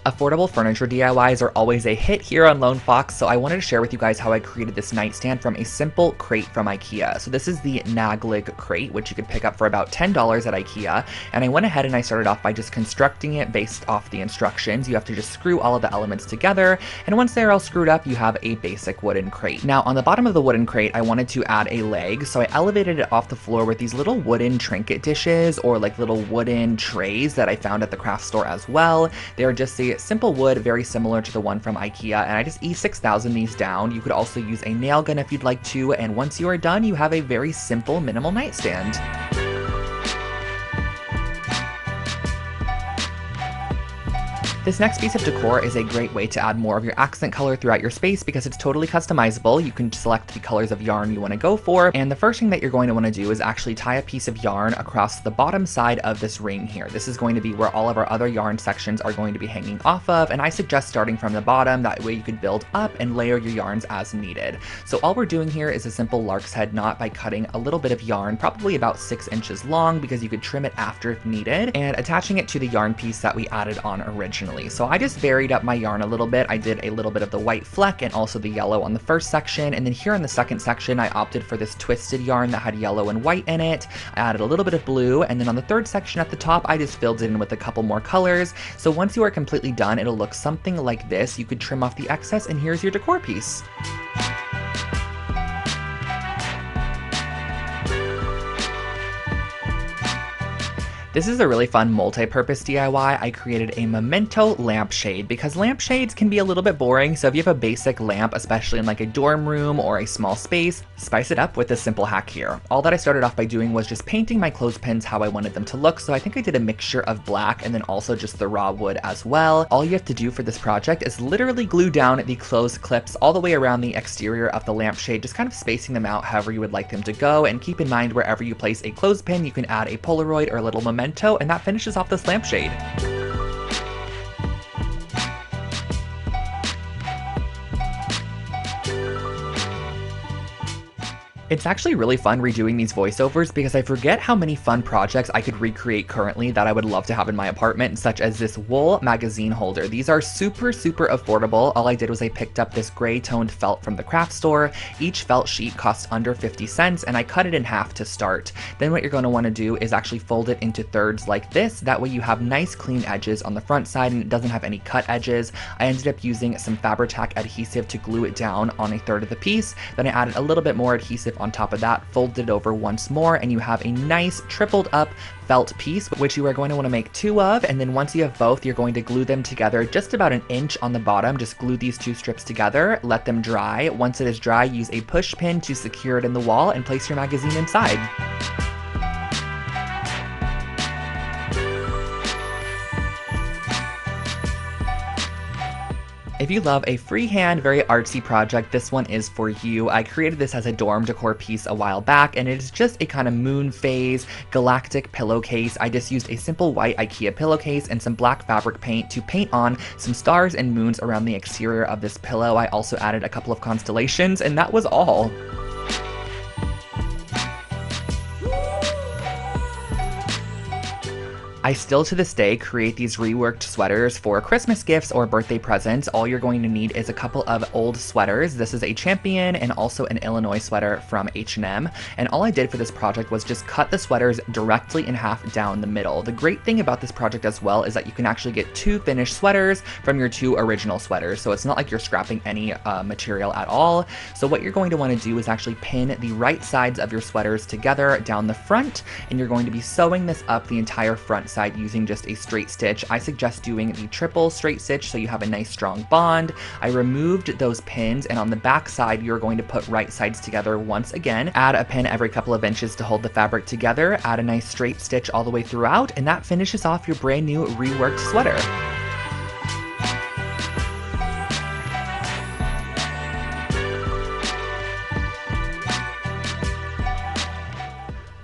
Affordable furniture DIYs are always a hit here on Lone Fox, so I wanted to share with you guys how I created this nightstand from a simple crate from IKEA. So this is the Naglig crate, which you could pick up for about $10 at IKEA, and I went ahead and I started off by just constructing it based off the instructions. You have to just screw all of the elements together, and once they're all screwed up, you have a basic wooden crate. Now, on the bottom of the wooden crate, I wanted to add a leg, so I elevated it off the floor with these little wooden trinket dishes, or like little wooden trays that I found at the craft store as well. They're just a simple wood, very similar to the one from IKEA, and I just E6000 these down. You could also use a nail gun if you'd like to, and once you are done, you have a very simple, minimal nightstand. This next piece of decor is a great way to add more of your accent color throughout your space because it's totally customizable. You can select the colors of yarn you want to go for, and the first thing that you're going to want to do is actually tie a piece of yarn across the bottom side of this ring here. This is going to be where all of our other yarn sections are going to be hanging off of, and I suggest starting from the bottom. That way you can build up and layer your yarns as needed. So all we're doing here is a simple lark's head knot by cutting a little bit of yarn, probably about 6 inches long, because you could trim it after if needed, and attaching it to the yarn piece that we added on originally. So I just varied up my yarn a little bit. I did a little bit of the white fleck and also the yellow on the first section, and then here on the second section I opted for this twisted yarn that had yellow and white in it. I added a little bit of blue, and then on the third section at the top I just filled it in with a couple more colors. So once you are completely done, it'll look something like this. You could trim off the excess, and here's your decor piece. This is a really fun multi-purpose DIY. I created a memento lampshade because lampshades can be a little bit boring, so if you have a basic lamp, especially in like a dorm room or a small space, spice it up with this simple hack here. All that I started off by doing was just painting my clothespins how I wanted them to look, so I think I did a mixture of black and then also just the raw wood as well. All you have to do for this project is literally glue down the clothes clips all the way around the exterior of the lampshade, just kind of spacing them out however you would like them to go, and keep in mind wherever you place a clothespin, you can add a Polaroid or a little memento, and that finishes off this lampshade. It's actually really fun redoing these voiceovers because I forget how many fun projects I could recreate currently that I would love to have in my apartment, such as this wool magazine holder. These are super affordable. All I did was I picked up this gray toned felt from the craft store. Each felt sheet costs under 50 cents, and I cut it in half to start. Then what you're going to want to do is actually fold it into thirds like this. That way you have nice clean edges on the front side and it doesn't have any cut edges. I ended up using some Fabri-Tac adhesive to glue it down on a third of the piece. Then I added a little bit more adhesive on top of that, fold it over once more, and you have a nice tripled up felt piece, which you are going to want to make 2 of. And then once you have both, you're going to glue them together just about an inch on the bottom. Just glue these 2 strips together, let them dry. Once it is dry, use a push pin to secure it in the wall and place your magazine inside. If you love a freehand, very artsy project, this one is for you. I created this as a dorm decor piece a while back, and it is just a kind of moon phase galactic pillowcase. I just used a simple white IKEA pillowcase and some black fabric paint to paint on some stars and moons around the exterior of this pillow. I also added a couple of constellations, and that was all. I still to this day create these reworked sweaters for Christmas gifts or birthday presents. All you're going to need is a couple of old sweaters. This is a Champion and also an Illinois sweater from H&M. And all I did for this project was just cut the sweaters directly in half down the middle. The great thing about this project as well is that you can actually get 2 finished sweaters from your 2 original sweaters. So it's not like you're scrapping any material at all. So what you're going to want to do is actually pin the right sides of your sweaters together down the front, and you're going to be sewing this up the entire front side using just a straight stitch. I suggest doing the triple straight stitch so you have a nice strong bond. I removed those pins, and on the back side you're going to put right sides together once again. Add a pin every couple of inches to hold the fabric together, add a nice straight stitch all the way throughout, and that finishes off your brand new reworked sweater.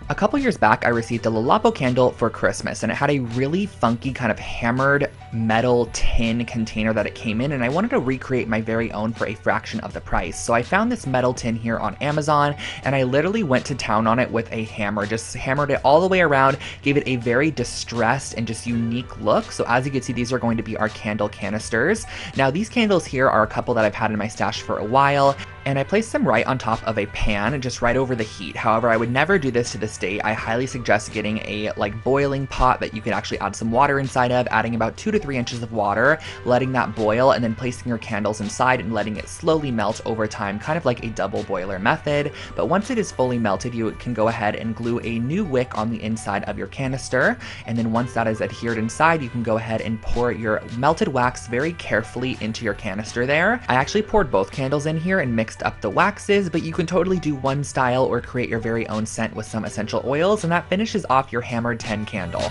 A couple years back, I received a Lolapo candle for Christmas, and it had a really funky kind of hammered metal tin container that it came in, and I wanted to recreate my very own for a fraction of the price. So I found this metal tin here on Amazon, and I literally went to town on it with a hammer, just hammered it all the way around, gave it a very distressed and just unique look. So as you can see, these are going to be our candle canisters. Now these candles here are a couple that I've had in my stash for a while, and I placed them right on top of a pan, just right over the heat. However, I would never do this to this day. I highly suggest getting a boiling pot that you can actually add some water inside of, adding about 2 to 3 inches of water, letting that boil, and then placing your candles inside and letting it slowly melt over time, kind of like a double boiler method. But once it is fully melted, you can go ahead and glue a new wick on the inside of your canister. And then once that is adhered inside, you can go ahead and pour your melted wax very carefully into your canister there. I actually poured both candles in here and mixed up the waxes, but you can totally do one style or create your very own scent with some essential oils, and that finishes off your hammered 10 candle.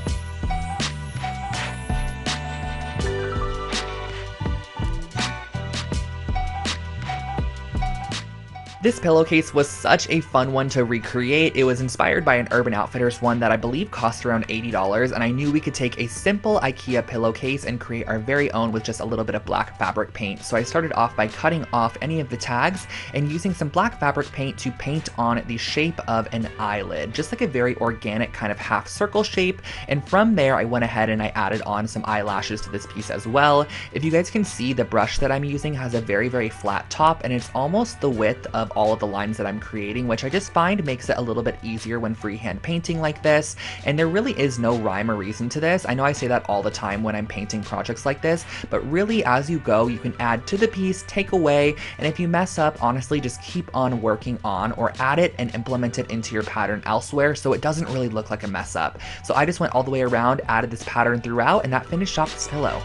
This pillowcase was such a fun one to recreate. It was inspired by an Urban Outfitters one that I believe cost around $80, and I knew we could take a simple IKEA pillowcase and create our very own with just a little bit of black fabric paint. So I started off by cutting off any of the tags and using some black fabric paint to paint on the shape of an eyelid, just like a very organic kind of half circle shape. And from there, I went ahead and I added on some eyelashes to this piece as well. If you guys can see, the brush that I'm using has a very, very flat top, and it's almost the width of all of the lines that I'm creating, which I just find makes it a little bit easier when freehand painting like this. And there really is no rhyme or reason to this. I know I say that all the time when I'm painting projects like this, but really as you go, you can add to the piece, take away, and if you mess up, honestly, just keep on working on or add it and implement it into your pattern elsewhere so it doesn't really look like a mess up. So I just went all the way around, added this pattern throughout, and that finished off this pillow.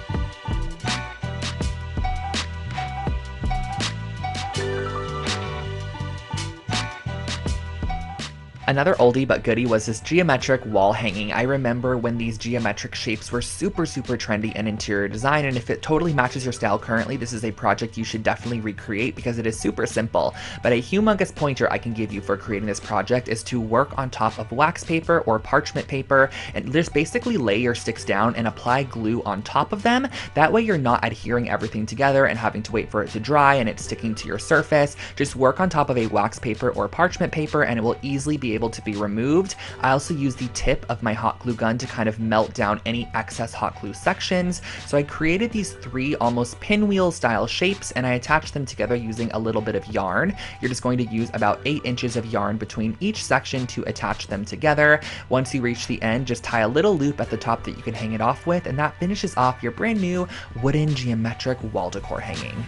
Another oldie but goodie was this geometric wall hanging. I remember when these geometric shapes were super trendy in interior design, and if it totally matches your style currently, this is a project you should definitely recreate because it is super simple. But a humongous pointer I can give you for creating this project is to work on top of wax paper or parchment paper and just basically lay your sticks down and apply glue on top of them. That way you're not adhering everything together and having to wait for it to dry and it's sticking to your surface. Just work on top of a wax paper or parchment paper and it will easily be able to be removed. I also use the tip of my hot glue gun to kind of melt down any excess hot glue sections. So I created these 3 almost pinwheel style shapes and I attached them together using a little bit of yarn. You're just going to use about 8 inches of yarn between each section to attach them together. Once you reach the end, just tie a little loop at the top that you can hang it off with, and that finishes off your brand new wooden geometric wall decor hanging.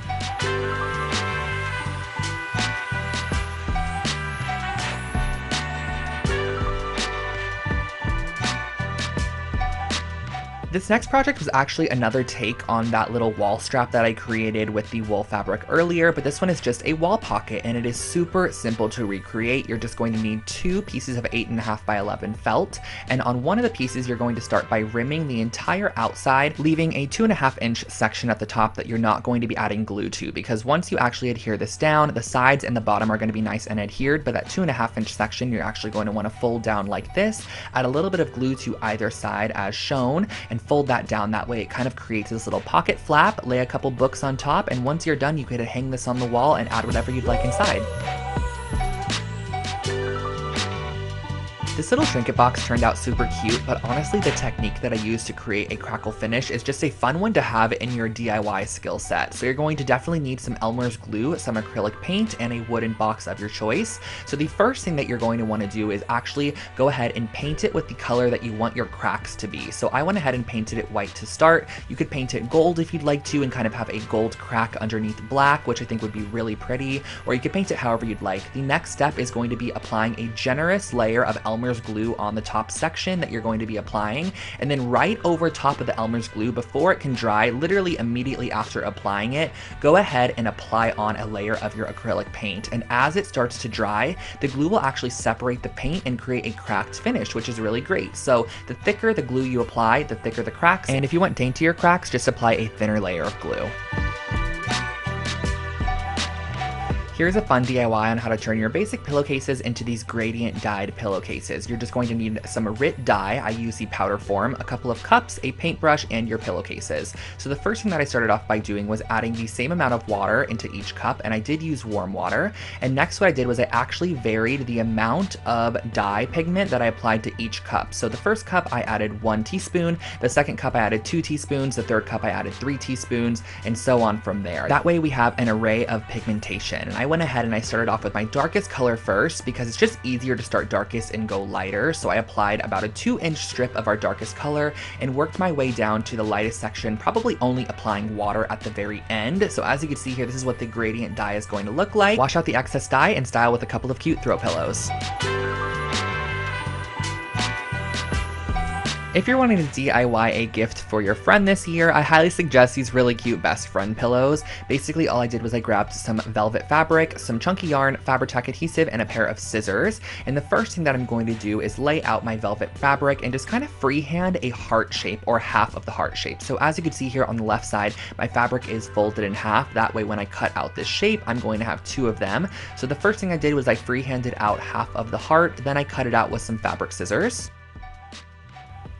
This next project was actually another take on that little wall strap that I created with the wool fabric earlier, but this one is just a wall pocket and it is super simple to recreate. You're just going to need 2 pieces of 8.5 by 11 felt, and on one of the pieces you're going to start by rimming the entire outside, leaving a 2.5-inch section at the top that you're not going to be adding glue to, because once you actually adhere this down, the sides and the bottom are going to be nice and adhered, but that 2.5-inch section you're actually going to want to fold down like this, add a little bit of glue to either side as shown, and fold that down. That way it kind of creates this little pocket flap, lay a couple books on top, and once you're done you could hang this on the wall and add whatever you'd like inside. This little trinket box turned out super cute, but honestly the technique that I used to create a crackle finish is just a fun one to have in your DIY skill set. So you're going to definitely need some Elmer's glue, some acrylic paint, and a wooden box of your choice. So the first thing that you're going to want to do is actually go ahead and paint it with the color that you want your cracks to be. So I went ahead and painted it white to start. You could paint it gold if you'd like to and kind of have a gold crack underneath black, which I think would be really pretty, or you could paint it however you'd like. The next step is going to be applying a generous layer of Elmer's glue on the top section that you're going to be applying, and then right over top of the Elmer's glue, before it can dry, literally immediately after applying it, go ahead and apply on a layer of your acrylic paint. And as it starts to dry, the glue will actually separate the paint and create a cracked finish, which is really great. So the thicker the glue you apply, the thicker the cracks, and if you want daintier cracks, just apply a thinner layer of glue. Here's a fun DIY on how to turn your basic pillowcases into these gradient dyed pillowcases. You're just going to need some RIT dye. I use the powder form, a couple of cups, a paintbrush, and your pillowcases. So the first thing that I started off by doing was adding the same amount of water into each cup, and I did use warm water. And next what I did was I actually varied the amount of dye pigment that I applied to each cup. So the first cup I added 1 teaspoon, the second cup I added 2 teaspoons, the third cup I added 3 teaspoons, and so on from there. That way we have an array of pigmentation. And I went ahead and I started off with my darkest color first because it's just easier to start darkest and go lighter. So I applied about a 2-inch strip of our darkest color and worked my way down to the lightest section, probably only applying water at the very end. So as you can see here, this is what the gradient dye is going to look like. Wash out the excess dye and style with a couple of cute throw pillows. If you're wanting to DIY a gift for your friend this year, I highly suggest these really cute best friend pillows. Basically all I did was I grabbed some velvet fabric, some chunky yarn, Fabri-Tac adhesive, and a pair of scissors. And the first thing that I'm going to do is lay out my velvet fabric and just kind of freehand a heart shape, or half of the heart shape. So as you can see here on the left side, my fabric is folded in half. That way when I cut out this shape, I'm going to have 2 of them. So the first thing I did was I freehanded out half of the heart, then I cut it out with some fabric scissors.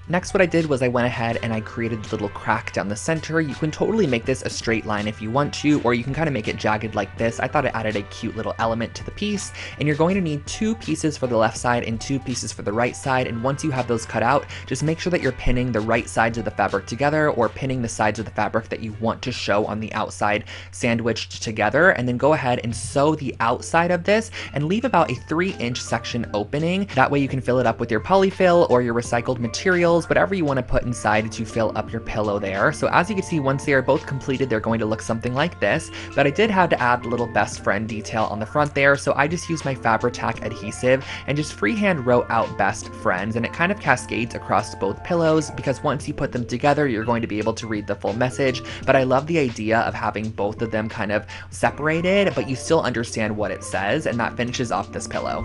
Next, what I did was I went ahead and I created a little crack down the center. You can totally make this a straight line if you want to, or you can kind of make it jagged like this. I thought it added a cute little element to the piece, and you're going to need 2 pieces for the left side and 2 pieces for the right side. And once you have those cut out, just make sure that you're pinning the right sides of the fabric together, or pinning the sides of the fabric that you want to show on the outside sandwiched together, and then go ahead and sew the outside of this and leave about a 3-inch section opening. That way you can fill it up with your polyfill or your recycled materials, whatever you want to put inside to fill up your pillow there. So as you can see, once they are both completed, they're going to look something like this. But I did have to add a little best friend detail on the front there, so I just used my Fabri-Tac adhesive and just freehand wrote out best friends, and it kind of cascades across both pillows because once you put them together, you're going to be able to read the full message. But I love the idea of having both of them kind of separated, but you still understand what it says, and that finishes off this pillow.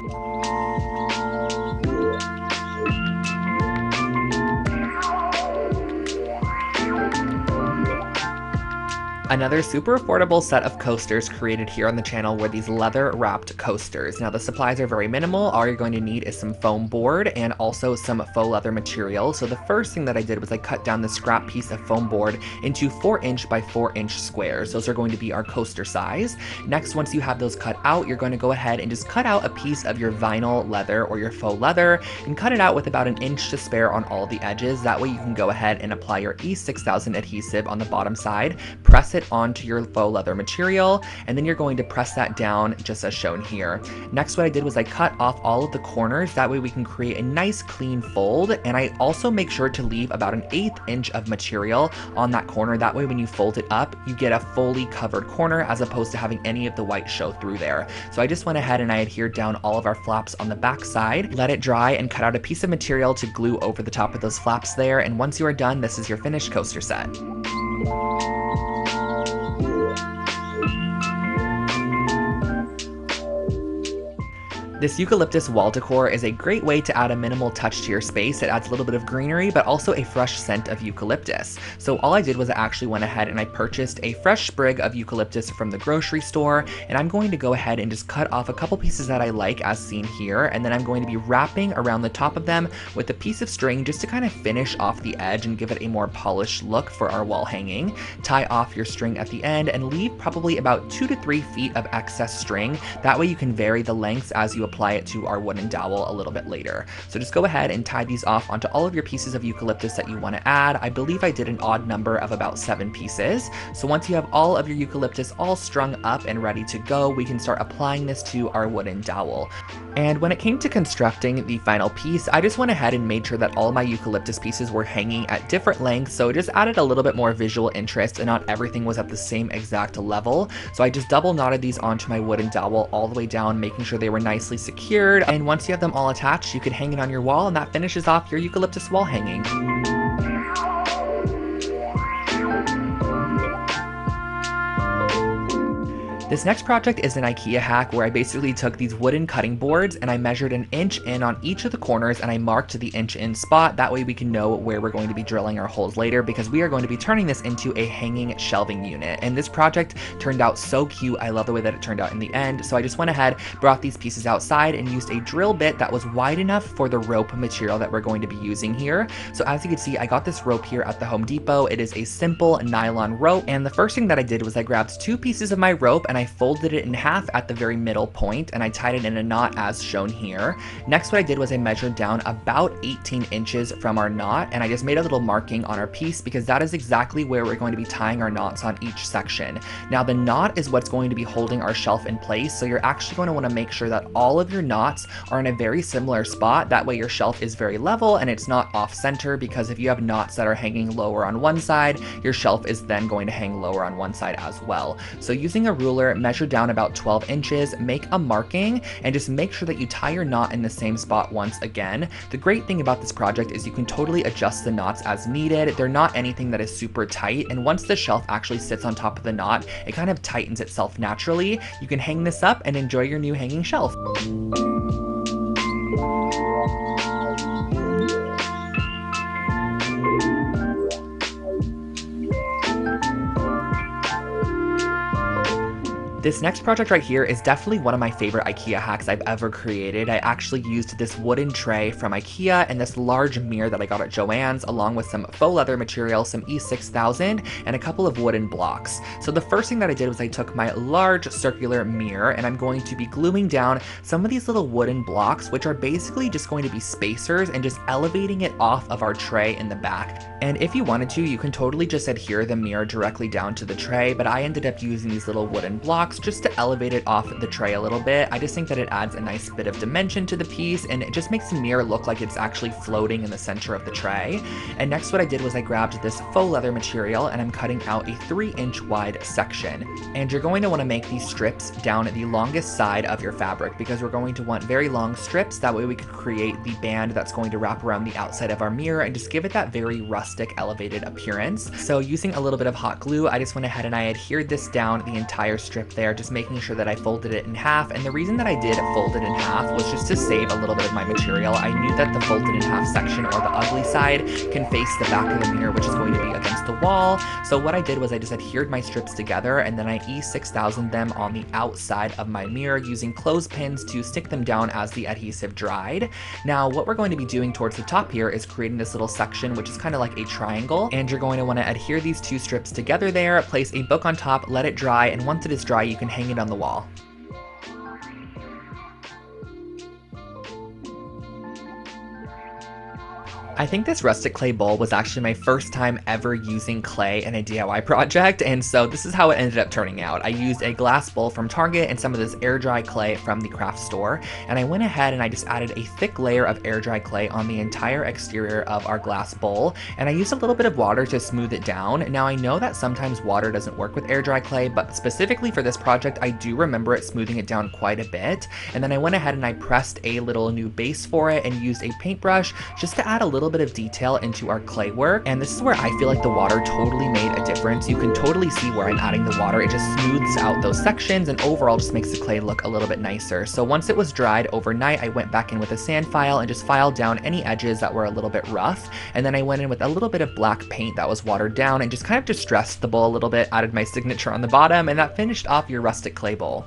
Another super affordable set of coasters created here on the channel were these leather wrapped coasters. Now the supplies are very minimal. All you're going to need is some foam board and also some faux leather material. So the first thing that I did was I cut down the scrap piece of foam board into 4-inch by 4-inch squares. Those are going to be our coaster size. Next, once you have those cut out, you're going to go ahead and just cut out a piece of your vinyl leather or your faux leather and cut it out with about 1 inch to spare on all the edges. That way you can go ahead and apply your E6000 adhesive on the bottom side, press it it onto your faux leather material, and then you're going to press that down just as shown here. Next, what I did was I cut off all of the corners, that way we can create a nice clean fold, and I also make sure to leave about an 1/8 inch of material on that corner, that way when you fold it up, you get a fully covered corner as opposed to having any of the white show through there. So I just went ahead and I adhered down all of our flaps on the back side, let it dry, and cut out a piece of material to glue over the top of those flaps there, and once you are done, this is your finished coaster set. This eucalyptus wall decor is a great way to add a minimal touch to your space. It adds a little bit of greenery, but also a fresh scent of eucalyptus. So all I did was I actually went ahead and I purchased a fresh sprig of eucalyptus from the grocery store, and I'm going to go ahead and just cut off a couple pieces that I like as seen here, and then I'm going to be wrapping around the top of them with a piece of string just to kind of finish off the edge and give it a more polished look for our wall hanging. Tie off your string at the end and leave probably about 2 to 3 feet of excess string. That way you can vary the lengths as you apply it to our wooden dowel a little bit later. So just go ahead and tie these off onto all of your pieces of eucalyptus that you want to add. I believe I did an odd number of about 7 pieces. So once you have all of your eucalyptus all strung up and ready to go, we can start applying this to our wooden dowel. And when it came to constructing the final piece, I just went ahead and made sure that all my eucalyptus pieces were hanging at different lengths, so it just added a little bit more visual interest and not everything was at the same exact level. So I just double knotted these onto my wooden dowel all the way down, making sure they were nicely secured, and once you have them all attached, you can hang it on your wall, and that finishes off your eucalyptus wall hanging. This next project is an IKEA hack where I basically took these wooden cutting boards and I measured an inch in on each of the corners and I marked the inch in spot. That way we can know where we're going to be drilling our holes later, because we are going to be turning this into a hanging shelving unit. And this project turned out so cute. I love the way that it turned out in the end. So I just went ahead, brought these pieces outside and used a drill bit that was wide enough for the rope material that we're going to be using here. So as you can see, I got this rope here at the Home Depot. It is a simple nylon rope. And the first thing that I did was I grabbed 2 pieces of my rope and I folded it in half at the very middle point and I tied it in a knot as shown here. Next, what I did was I measured down about 18 inches from our knot and I just made a little marking on our piece because that is exactly where we're going to be tying our knots on each section. Now the knot is what's going to be holding our shelf in place, so you're actually going to want to make sure that all of your knots are in a very similar spot. That way your shelf is very level and it's not off center, because if you have knots that are hanging lower on one side, your shelf is then going to hang lower on one side as well. So using a ruler, measure down about 12 inches, make a marking, and just make sure that you tie your knot in the same spot once again. The great thing about this project is you can totally adjust the knots as needed. They're not anything that is super tight, and once the shelf actually sits on top of the knot, it kind of tightens itself naturally. You can hang this up and enjoy your new hanging shelf. This next project right here is definitely one of my favorite IKEA hacks I've ever created. I actually used this wooden tray from IKEA and this large mirror that I got at Joann's, along with some faux leather material, some E6000, and a couple of wooden blocks. So the first thing that I did was I took my large circular mirror and I'm going to be gluing down some of these little wooden blocks, which are basically just going to be spacers, and just elevating it off of our tray in the back. And if you wanted to, you can totally just adhere the mirror directly down to the tray, but I ended up using these little wooden blocks just to elevate it off the tray a little bit. I just think that it adds a nice bit of dimension to the piece, and it just makes the mirror look like it's actually floating in the center of the tray. And next, what I did was I grabbed this faux leather material and I'm cutting out a 3-inch wide section. And you're going to want to make these strips down the longest side of your fabric, because we're going to want very long strips. That way we can create the band that's going to wrap around the outside of our mirror and just give it that very rustic, elevated appearance. So using a little bit of hot glue, I just went ahead and I adhered this down the entire strip there, just making sure that I folded it in half. And the reason that I did fold it in half was just to save a little bit of my material. I knew that the folded in half section, or the ugly side, can face the back of the mirror, which is going to be against the wall. So what I did was I just adhered my strips together and then I E6000 them on the outside of my mirror using clothespins to stick them down as the adhesive dried. Now what we're going to be doing towards the top here is creating this little section, which is kind of like a triangle, and you're going to want to adhere these 2 strips together there, place a book on top, let it dry, and once it is dry, you can hang it on the wall. I think this rustic clay bowl was actually my first time ever using clay in a DIY project, and so this is how it ended up turning out. I used a glass bowl from Target and some of this air dry clay from the craft store, and I went ahead and I just added a thick layer of air dry clay on the entire exterior of our glass bowl, and I used a little bit of water to smooth it down. Now I know that sometimes water doesn't work with air dry clay, but specifically for this project, I do remember it smoothing it down quite a bit, and then I went ahead and I pressed a little new base for it and used a paintbrush just to add a little bit of detail into our clay work. And this is where I feel like the water totally made a difference. You can totally see where I'm adding the water. It just smooths out those sections and overall just makes the clay look a little bit nicer. So once it was dried overnight, I went back in with a sand file and just filed down any edges that were a little bit rough. And then I went in with a little bit of black paint that was watered down and just kind of distressed the bowl a little bit, added my signature on the bottom, and that finished off your rustic clay bowl.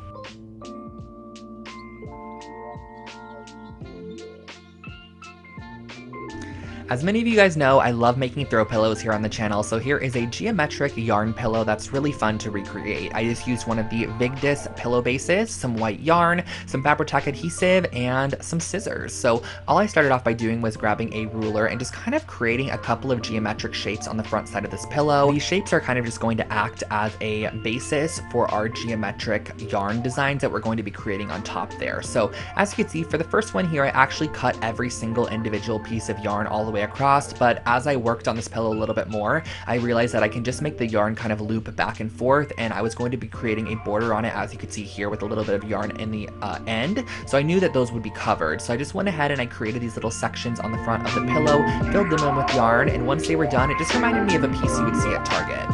As many of you guys know, I love making throw pillows here on the channel, so here is a geometric yarn pillow that's really fun to recreate. I just used one of the Vigdis pillow bases, some white yarn, some Fabri-Tac adhesive, and some scissors. So all I started off by doing was grabbing a ruler and just kind of creating a couple of geometric shapes on the front side of this pillow. These shapes are kind of just going to act as a basis for our geometric yarn designs that we're going to be creating on top there. So as you can see, for the first one here, I actually cut every single individual piece of yarn all the way across, but as I worked on this pillow a little bit more, I realized that I can just make the yarn kind of loop back and forth, and I was going to be creating a border on it, as you can see here, with a little bit of yarn in the end, so I knew that those would be covered. So I just went ahead and I created these little sections on the front of the pillow, filled them in with yarn, and once they were done, it just reminded me of a piece you would see at Target.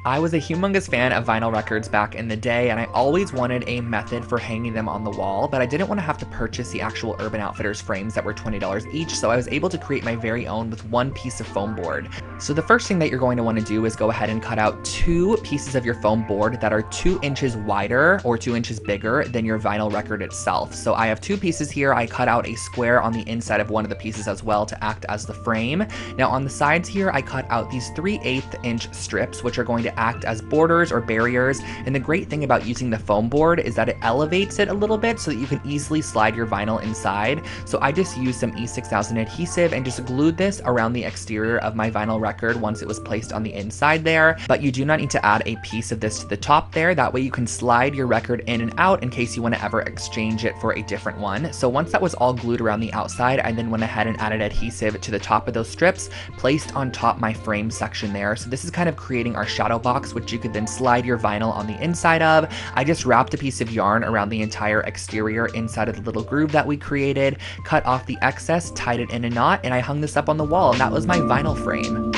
I was a humongous fan of vinyl records back in the day, and I always wanted a method for hanging them on the wall, but I didn't want to have to purchase the actual Urban Outfitters frames that were $20 each, so I was able to create my very own with one piece of foam board. So the first thing that you're going to want to do is go ahead and cut out 2 pieces of your foam board that are 2 inches wider or 2 inches bigger than your vinyl record itself. So I have 2 pieces here. I cut out a square on the inside of one of the pieces as well to act as the frame. Now on the sides here, I cut out these 3/8 inch strips, which are going to act as borders or barriers, and the great thing about using the foam board is that it elevates it a little bit so that you can easily slide your vinyl inside. So I just used some E6000 adhesive and just glued this around the exterior of my vinyl record once it was placed on the inside there, but you do not need to add a piece of this to the top there. That way you can slide your record in and out in case you want to ever exchange it for a different one. So once that was all glued around the outside, I then went ahead and added adhesive to the top of those strips, placed on top my frame section there. So this is kind of creating our shadow box, which you could then slide your vinyl on the inside of. I just wrapped a piece of yarn around the entire exterior inside of the little groove that we created, cut off the excess, tied it in a knot, and I hung this up on the wall, and that was my vinyl frame.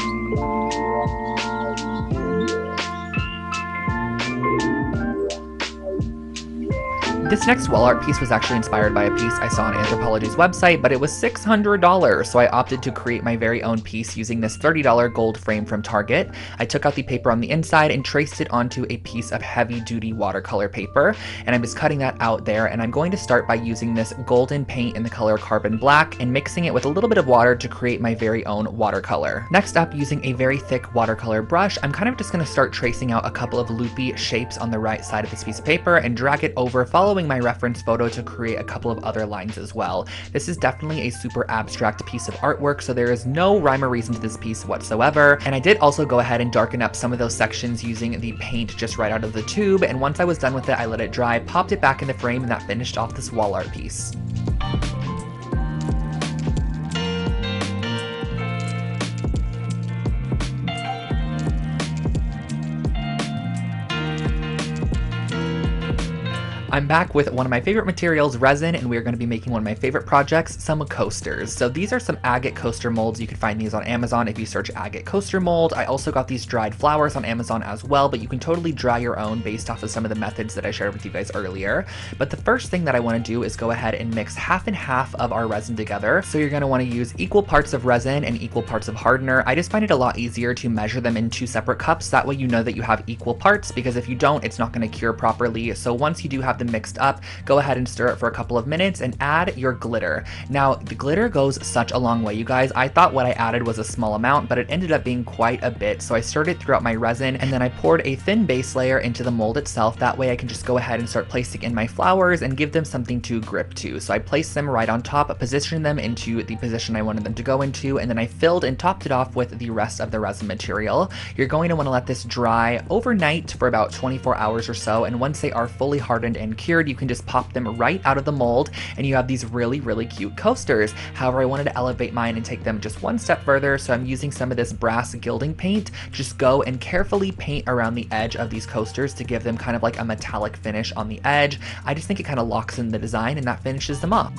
This next wall art piece was actually inspired by a piece I saw on Anthropologie's website, but it was $600, so I opted to create my very own piece using this $30 gold frame from Target. I took out the paper on the inside and traced it onto a piece of heavy-duty watercolor paper, and I'm just cutting that out there, and I'm going to start by using this golden paint in the color Carbon Black and mixing it with a little bit of water to create my very own watercolor. Next up, using a very thick watercolor brush, I'm kind of just going to start tracing out a couple of loopy shapes on the right side of this piece of paper and drag it over, following my reference photo to create a couple of other lines as well. This is definitely a super abstract piece of artwork, so there is no rhyme or reason to this piece whatsoever. And I did also go ahead and darken up some of those sections using the paint just right out of the tube, and once I was done with it, I let it dry, popped it back in the frame, and that finished off this wall art piece. I'm back with one of my favorite materials, resin, and we are going to be making one of my favorite projects, some coasters. So these are some agate coaster molds. You can find these on Amazon if you search agate coaster mold. I also got these dried flowers on Amazon as well, but you can totally dry your own based off of some of the methods that I shared with you guys earlier. But the first thing that I want to do is go ahead and mix half and half of our resin together. So you're going to want to use equal parts of resin and equal parts of hardener. I just find it a lot easier to measure them in 2 separate cups. That way you know that you have equal parts, because if you don't, it's not going to cure properly. So once you do have the and mixed up, go ahead and stir it for a couple of minutes and add your glitter. Now, the glitter goes such a long way, you guys. I thought what I added was a small amount, but it ended up being quite a bit. So I stirred it throughout my resin, and then I poured a thin base layer into the mold itself. That way I can just go ahead and start placing in my flowers and give them something to grip to. So I placed them right on top, positioned them into the position I wanted them to go into, and then I filled and topped it off with the rest of the resin material. You're going to want to let this dry overnight for about 24 hours or so, and once they are fully hardened and cured, you can just pop them right out of the mold, and you have these really, really cute coasters. However, I wanted to elevate mine and take them just one step further, so I'm using some of this brass gilding paint. Just go and carefully paint around the edge of these coasters to give them kind of like a metallic finish on the edge. I just think it kind of locks in the design and that finishes them off.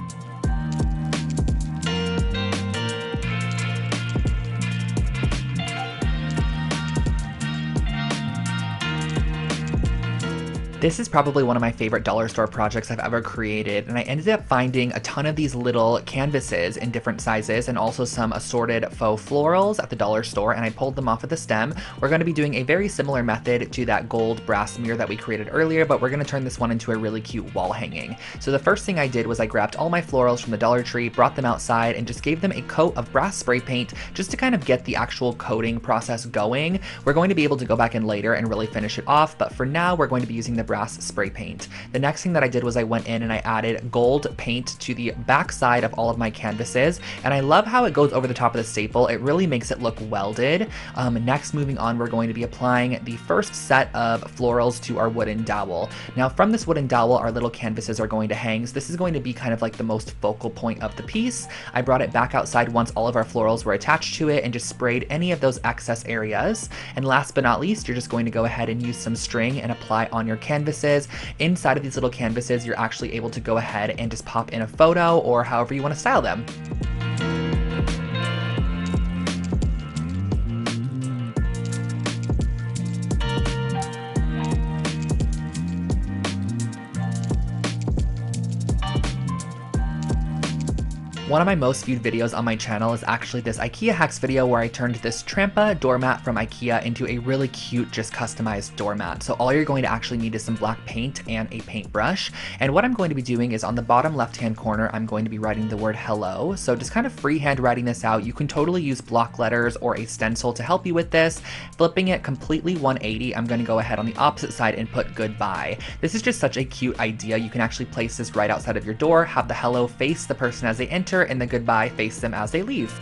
This is probably one of my favorite dollar store projects I've ever created, and I ended up finding a ton of these little canvases in different sizes and also some assorted faux florals at the dollar store, and I pulled them off of the stem. We're going to be doing a very similar method to that gold brass mirror that we created earlier, but we're going to turn this one into a really cute wall hanging. So the first thing I did was I grabbed all my florals from the Dollar Tree, brought them outside, and just gave them a coat of brass spray paint just to kind of get the actual coating process going. We're going to be able to go back in later and really finish it off, but for now we're going to be using the brass spray paint. The next thing that I did was I went in and I added gold paint to the back side of all of my canvases, and I love how it goes over the top of the staple. It really makes it look welded. Next, moving on, we're going to be applying the first set of florals to our wooden dowel. Now from this wooden dowel, our little canvases are going to hang, so this is going to be kind of like the most focal point of the piece. I brought it back outside once all of our florals were attached to it and just sprayed any of those excess areas. And last but not least, you're just going to go ahead and use some string and apply on your canvases. Inside of these little canvases, you're actually able to go ahead and just pop in a photo or however you want to style them. One of my most viewed videos on my channel is actually this IKEA hacks video where I turned this Trampa doormat from IKEA into a really cute, just customized doormat. So all you're going to actually need is some black paint and a paintbrush. And what I'm going to be doing is on the bottom left-hand corner, I'm going to be writing the word hello. So just kind of freehand writing this out. You can totally use block letters or a stencil to help you with this. Flipping it completely 180, I'm going to go ahead on the opposite side and put goodbye. This is just such a cute idea. You can actually place this right outside of your door, have the hello face the person as they enter, and the goodbye face them as they leave.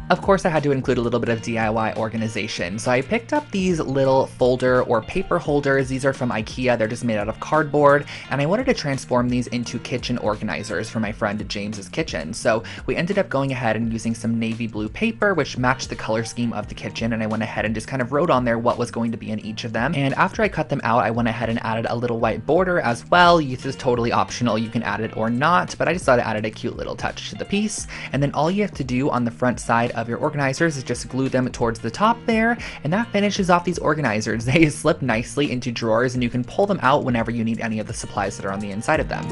Of course, I had to include a little bit of DIY organization. So I picked up these little folder or paper holders. These are from IKEA. They're just made out of cardboard. And I wanted to transform these into kitchen organizers for my friend James's kitchen. So we ended up going ahead and using some navy blue paper, which matched the color scheme of the kitchen. And I went ahead and just kind of wrote on there what was going to be in each of them. And after I cut them out, I went ahead and added a little white border as well. This is totally optional. You can add it or not, but I just thought it added a cute little touch to the piece. And then all you have to do on the front side of your organizers is just glue them towards the top there, and that finishes off these organizers. They slip nicely into drawers and you can pull them out whenever you need any of the supplies that are on the inside of them.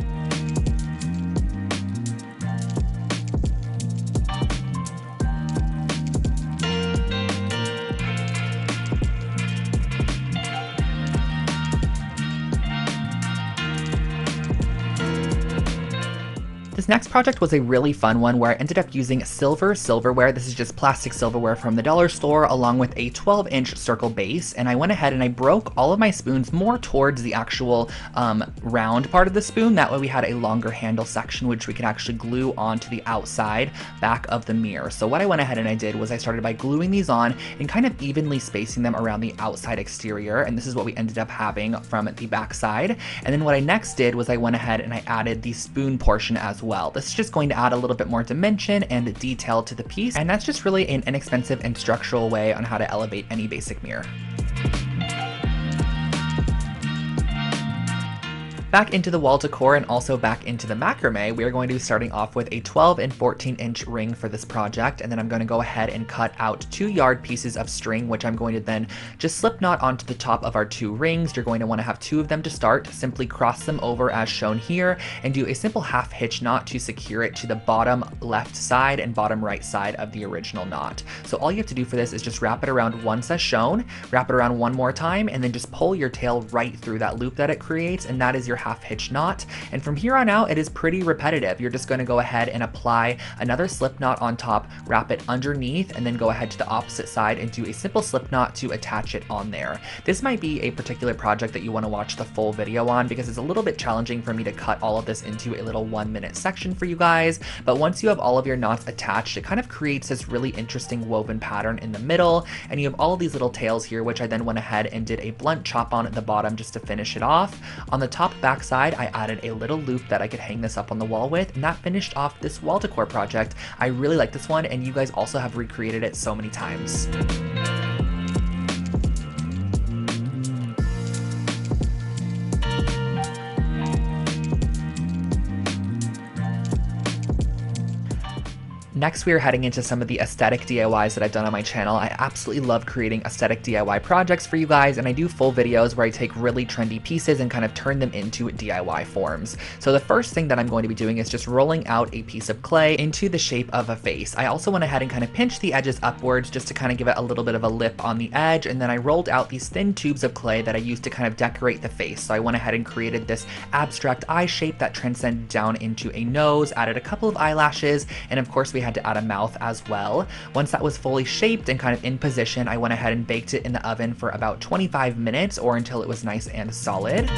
This next project was a really fun one where I ended up using silver silverware. This is just plastic silverware from the dollar store along with a 12-inch circle base, and I went ahead and I broke all of my spoons more towards the actual round part of the spoon. That way we had a longer handle section which we could actually glue onto the outside back of the mirror. So what I went ahead and I did was I started by gluing these on and kind of evenly spacing them around the outside exterior, and this is what we ended up having from the back side. And then what I next did was I went ahead and I added the spoon portion as well. This is just going to add a little bit more dimension and detail to the piece, and that's just really an inexpensive and structural way on how to elevate any basic mirror. Back into the wall decor and also back into the macrame, we are going to be starting off with a 12 and 14-inch ring for this project, and then I'm going to go ahead and cut out 2 yard pieces of string, which I'm going to then just slip knot onto the top of our 2 rings. You're going to want to have 2 of them to start. Simply cross them over as shown here and do a simple half hitch knot to secure it to the bottom left side and bottom right side of the original knot. So all you have to do for this is just wrap it around once as shown, wrap it around one more time, and then just pull your tail right through that loop that it creates, and that is your half hitch knot. And from here on out, it is pretty repetitive. You're just going to go ahead and apply another slip knot on top, wrap it underneath, and then go ahead to the opposite side and do a simple slip knot to attach it on there. This might be a particular project that you want to watch the full video on because it's a little bit challenging for me to cut all of this into a little 1-minute section for you guys. But once you have all of your knots attached, it kind of creates this really interesting woven pattern in the middle, and you have all of these little tails here, which I then went ahead and did a blunt chop on at the bottom just to finish it off. On the top back side, I added a little loop that I could hang this up on the wall with, and that finished off this wall decor project. I really like this one, and you guys also have recreated it so many times. Next, we are heading into some of the aesthetic DIYs that I've done on my channel. I absolutely love creating aesthetic DIY projects for you guys, and I do full videos where I take really trendy pieces and kind of turn them into DIY forms. So the first thing that I'm going to be doing is just rolling out a piece of clay into the shape of a face. I also went ahead and kind of pinched the edges upwards just to kind of give it a little bit of a lip on the edge, and then I rolled out these thin tubes of clay that I used to kind of decorate the face. So I went ahead and created this abstract eye shape that transcended down into a nose, added a couple of eyelashes, and of course we had to add a mouth as well. Once that was fully shaped and kind of in position, I went ahead and baked it in the oven for about 25 minutes or until it was nice and solid.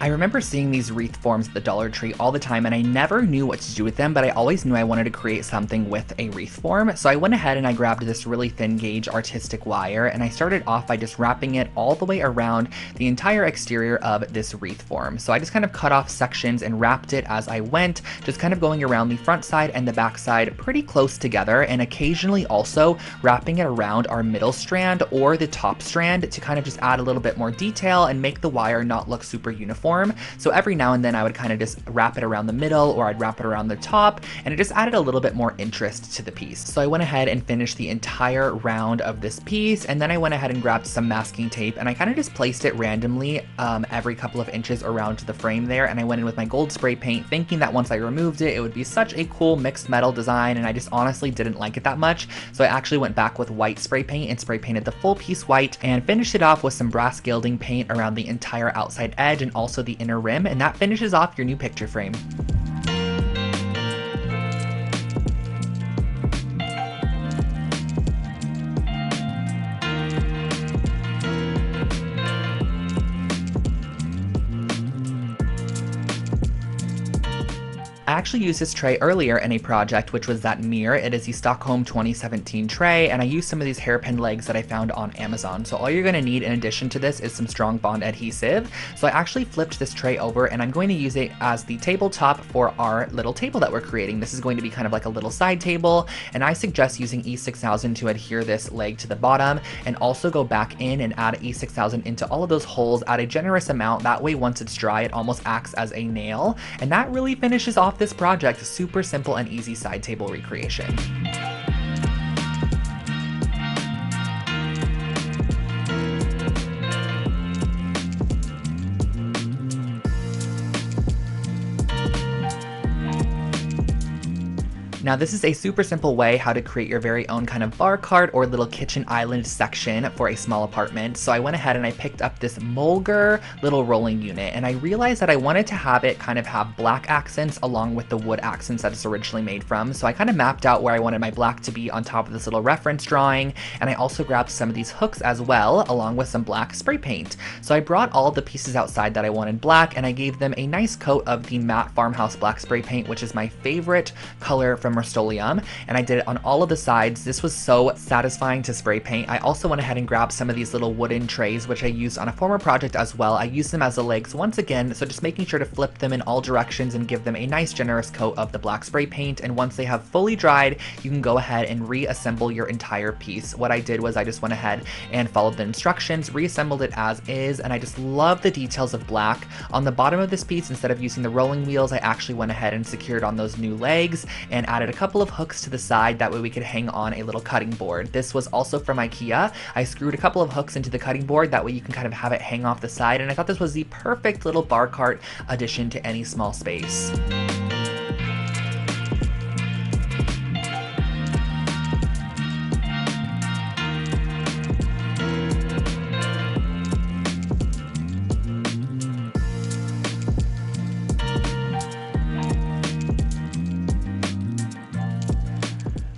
I remember seeing these wreath forms at the Dollar Tree all the time, and I never knew what to do with them, but I always knew I wanted to create something with a wreath form. So I went ahead and I grabbed this really thin gauge artistic wire, and I started off by just wrapping it all the way around the entire exterior of this wreath form. So I just kind of cut off sections and wrapped it as I went, just kind of going around the front side and the back side pretty close together, and occasionally also wrapping it around our middle strand or the top strand to kind of just add a little bit more detail and make the wire not look super uniform. So every now and then I would kind of just wrap it around the middle, or I'd wrap it around the top, and it just added a little bit more interest to the piece. So I went ahead and finished the entire round of this piece, and then I went ahead and grabbed some masking tape, and I kind of just placed it randomly every couple of inches around the frame there, and I went in with my gold spray paint thinking that once I removed it, it would be such a cool mixed metal design, and I just honestly didn't like it that much. So I actually went back with white spray paint and spray painted the full piece white, and finished it off with some brass gilding paint around the entire outside edge and also the inner rim, and that finishes off your new picture frame. I actually used this tray earlier in a project, which was that mirror. It is the Stockholm 2017 tray, and I used some of these hairpin legs that I found on Amazon. So all you're going to need in addition to this is some strong bond adhesive. So I actually flipped this tray over, and I'm going to use it as the tabletop for our little table that we're creating. This is going to be kind of like a little side table, and I suggest using E6000 to adhere this leg to the bottom, and also go back in and add E6000 into all of those holes at a generous amount. That way, once it's dry, it almost acts as a nail, and that really finishes off this project. Super simple and easy side table recreation. Now this is a super simple way how to create your very own kind of bar cart or little kitchen island section for a small apartment. So I went ahead and I picked up this Mulger little rolling unit, and I realized that I wanted to have it kind of have black accents along with the wood accents that it's originally made from. So I kind of mapped out where I wanted my black to be on top of this little reference drawing, and I also grabbed some of these hooks as well along with some black spray paint. So I brought all the pieces outside that I wanted black, and I gave them a nice coat of the matte farmhouse black spray paint, which is my favorite color from from Rust-Oleum, and I did it on all of the sides. This was so satisfying to spray paint. I also went ahead and grabbed some of these little wooden trays, which I used on a former project as well. I used them as the legs once again, so just making sure to flip them in all directions and give them a nice generous coat of the black spray paint. And once they have fully dried, you can go ahead and reassemble your entire piece. What I did was I just went ahead and followed the instructions, reassembled it as is, and I just love the details of black. On the bottom of this piece, instead of using the rolling wheels, I actually went ahead and secured on those new legs and added a couple of hooks to the side, that way we could hang on a little cutting board. This was also from IKEA. I screwed a couple of hooks into the cutting board, that way you can kind of have it hang off the side, and I thought this was the perfect little bar cart addition to any small space.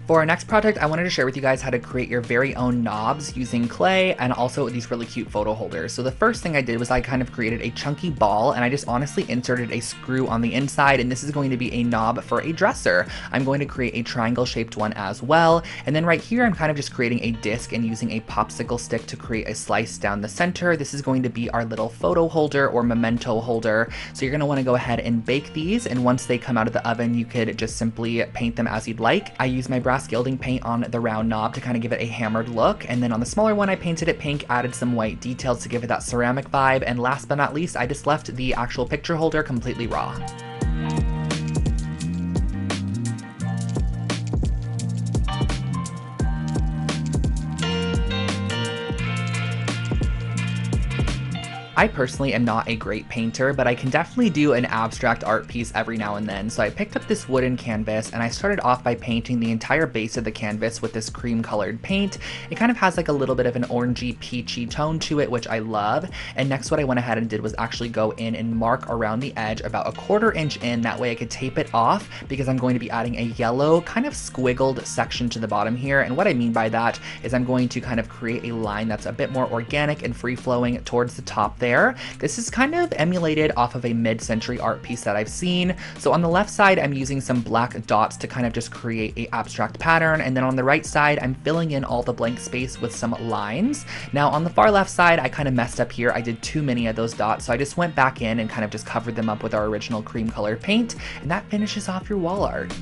For our next project, I wanted to share with you guys how to create your very own knobs using clay and also these really cute photo holders. So the first thing I did was I kind of created a chunky ball, and I just honestly inserted a screw on the inside, and this is going to be a knob for a dresser. I'm going to create a triangle shaped one as well. And then right here, I'm kind of just creating a disc and using a popsicle stick to create a slice down the center. This is going to be our little photo holder or memento holder. So you're gonna wanna go ahead and bake these, and once they come out of the oven, you could just simply paint them as you'd like. I use my brass gilding paint on the round knob to kind of give it a hammered look, and then on the smaller one I painted it pink, added some white details to give it that ceramic vibe, and last but not least I just left the actual picture holder completely raw. I personally am not a great painter, but I can definitely do an abstract art piece every now and then. So I picked up this wooden canvas and I started off by painting the entire base of the canvas with this cream colored paint. It kind of has like a little bit of an orangey peachy tone to it, which I love. And next what I went ahead and did was actually go in and mark around the edge about a 1/4 inch in. That way I could tape it off, because I'm going to be adding a yellow kind of squiggled section to the bottom here. And what I mean by that is I'm going to kind of create a line that's a bit more organic and free flowing towards the top there. This is kind of emulated off of a mid-century art piece that I've seen. So on the left side, I'm using some black dots to kind of just create a abstract pattern. And then on the right side, I'm filling in all the blank space with some lines. Now on the far left side, I kind of messed up here. I did too many of those dots. So I just went back in and kind of just covered them up with our original cream colored paint. And that finishes off your wall art.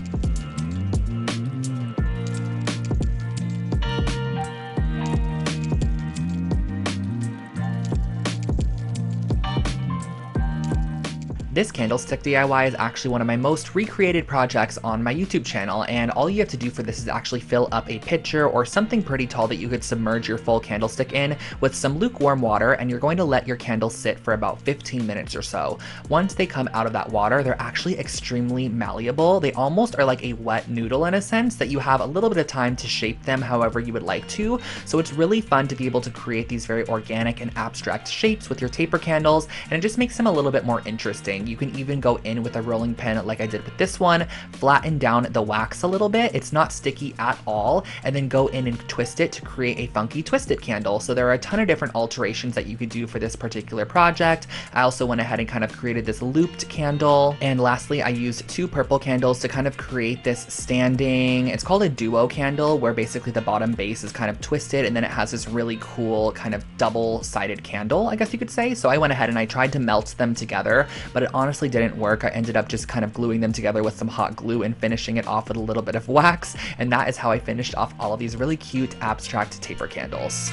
This candlestick DIY is actually one of my most recreated projects on my YouTube channel, and all you have to do for this is actually fill up a pitcher or something pretty tall that you could submerge your full candlestick in with some lukewarm water, and you're going to let your candles sit for about 15 minutes or so. Once they come out of that water, they're actually extremely malleable. They almost are like a wet noodle in a sense, that you have a little bit of time to shape them however you would like to. So it's really fun to be able to create these very organic and abstract shapes with your taper candles, and it just makes them a little bit more interesting. You can even go in with a rolling pin like I did with this one, flatten down the wax a little bit, it's not sticky at all, and then go in and twist it to create a funky twisted candle. So there are a ton of different alterations that you could do for this particular project. I also went ahead and kind of created this looped candle, and lastly I used 2 purple candles to kind of create this standing, it's called a duo candle, where basically the bottom base is kind of twisted and then it has this really cool kind of double-sided candle, I guess you could say. So I went ahead and I tried to melt them together, but it honestly didn't work. I ended up just kind of gluing them together with some hot glue and finishing it off with a little bit of wax, and that is how I finished off all of these really cute abstract taper candles.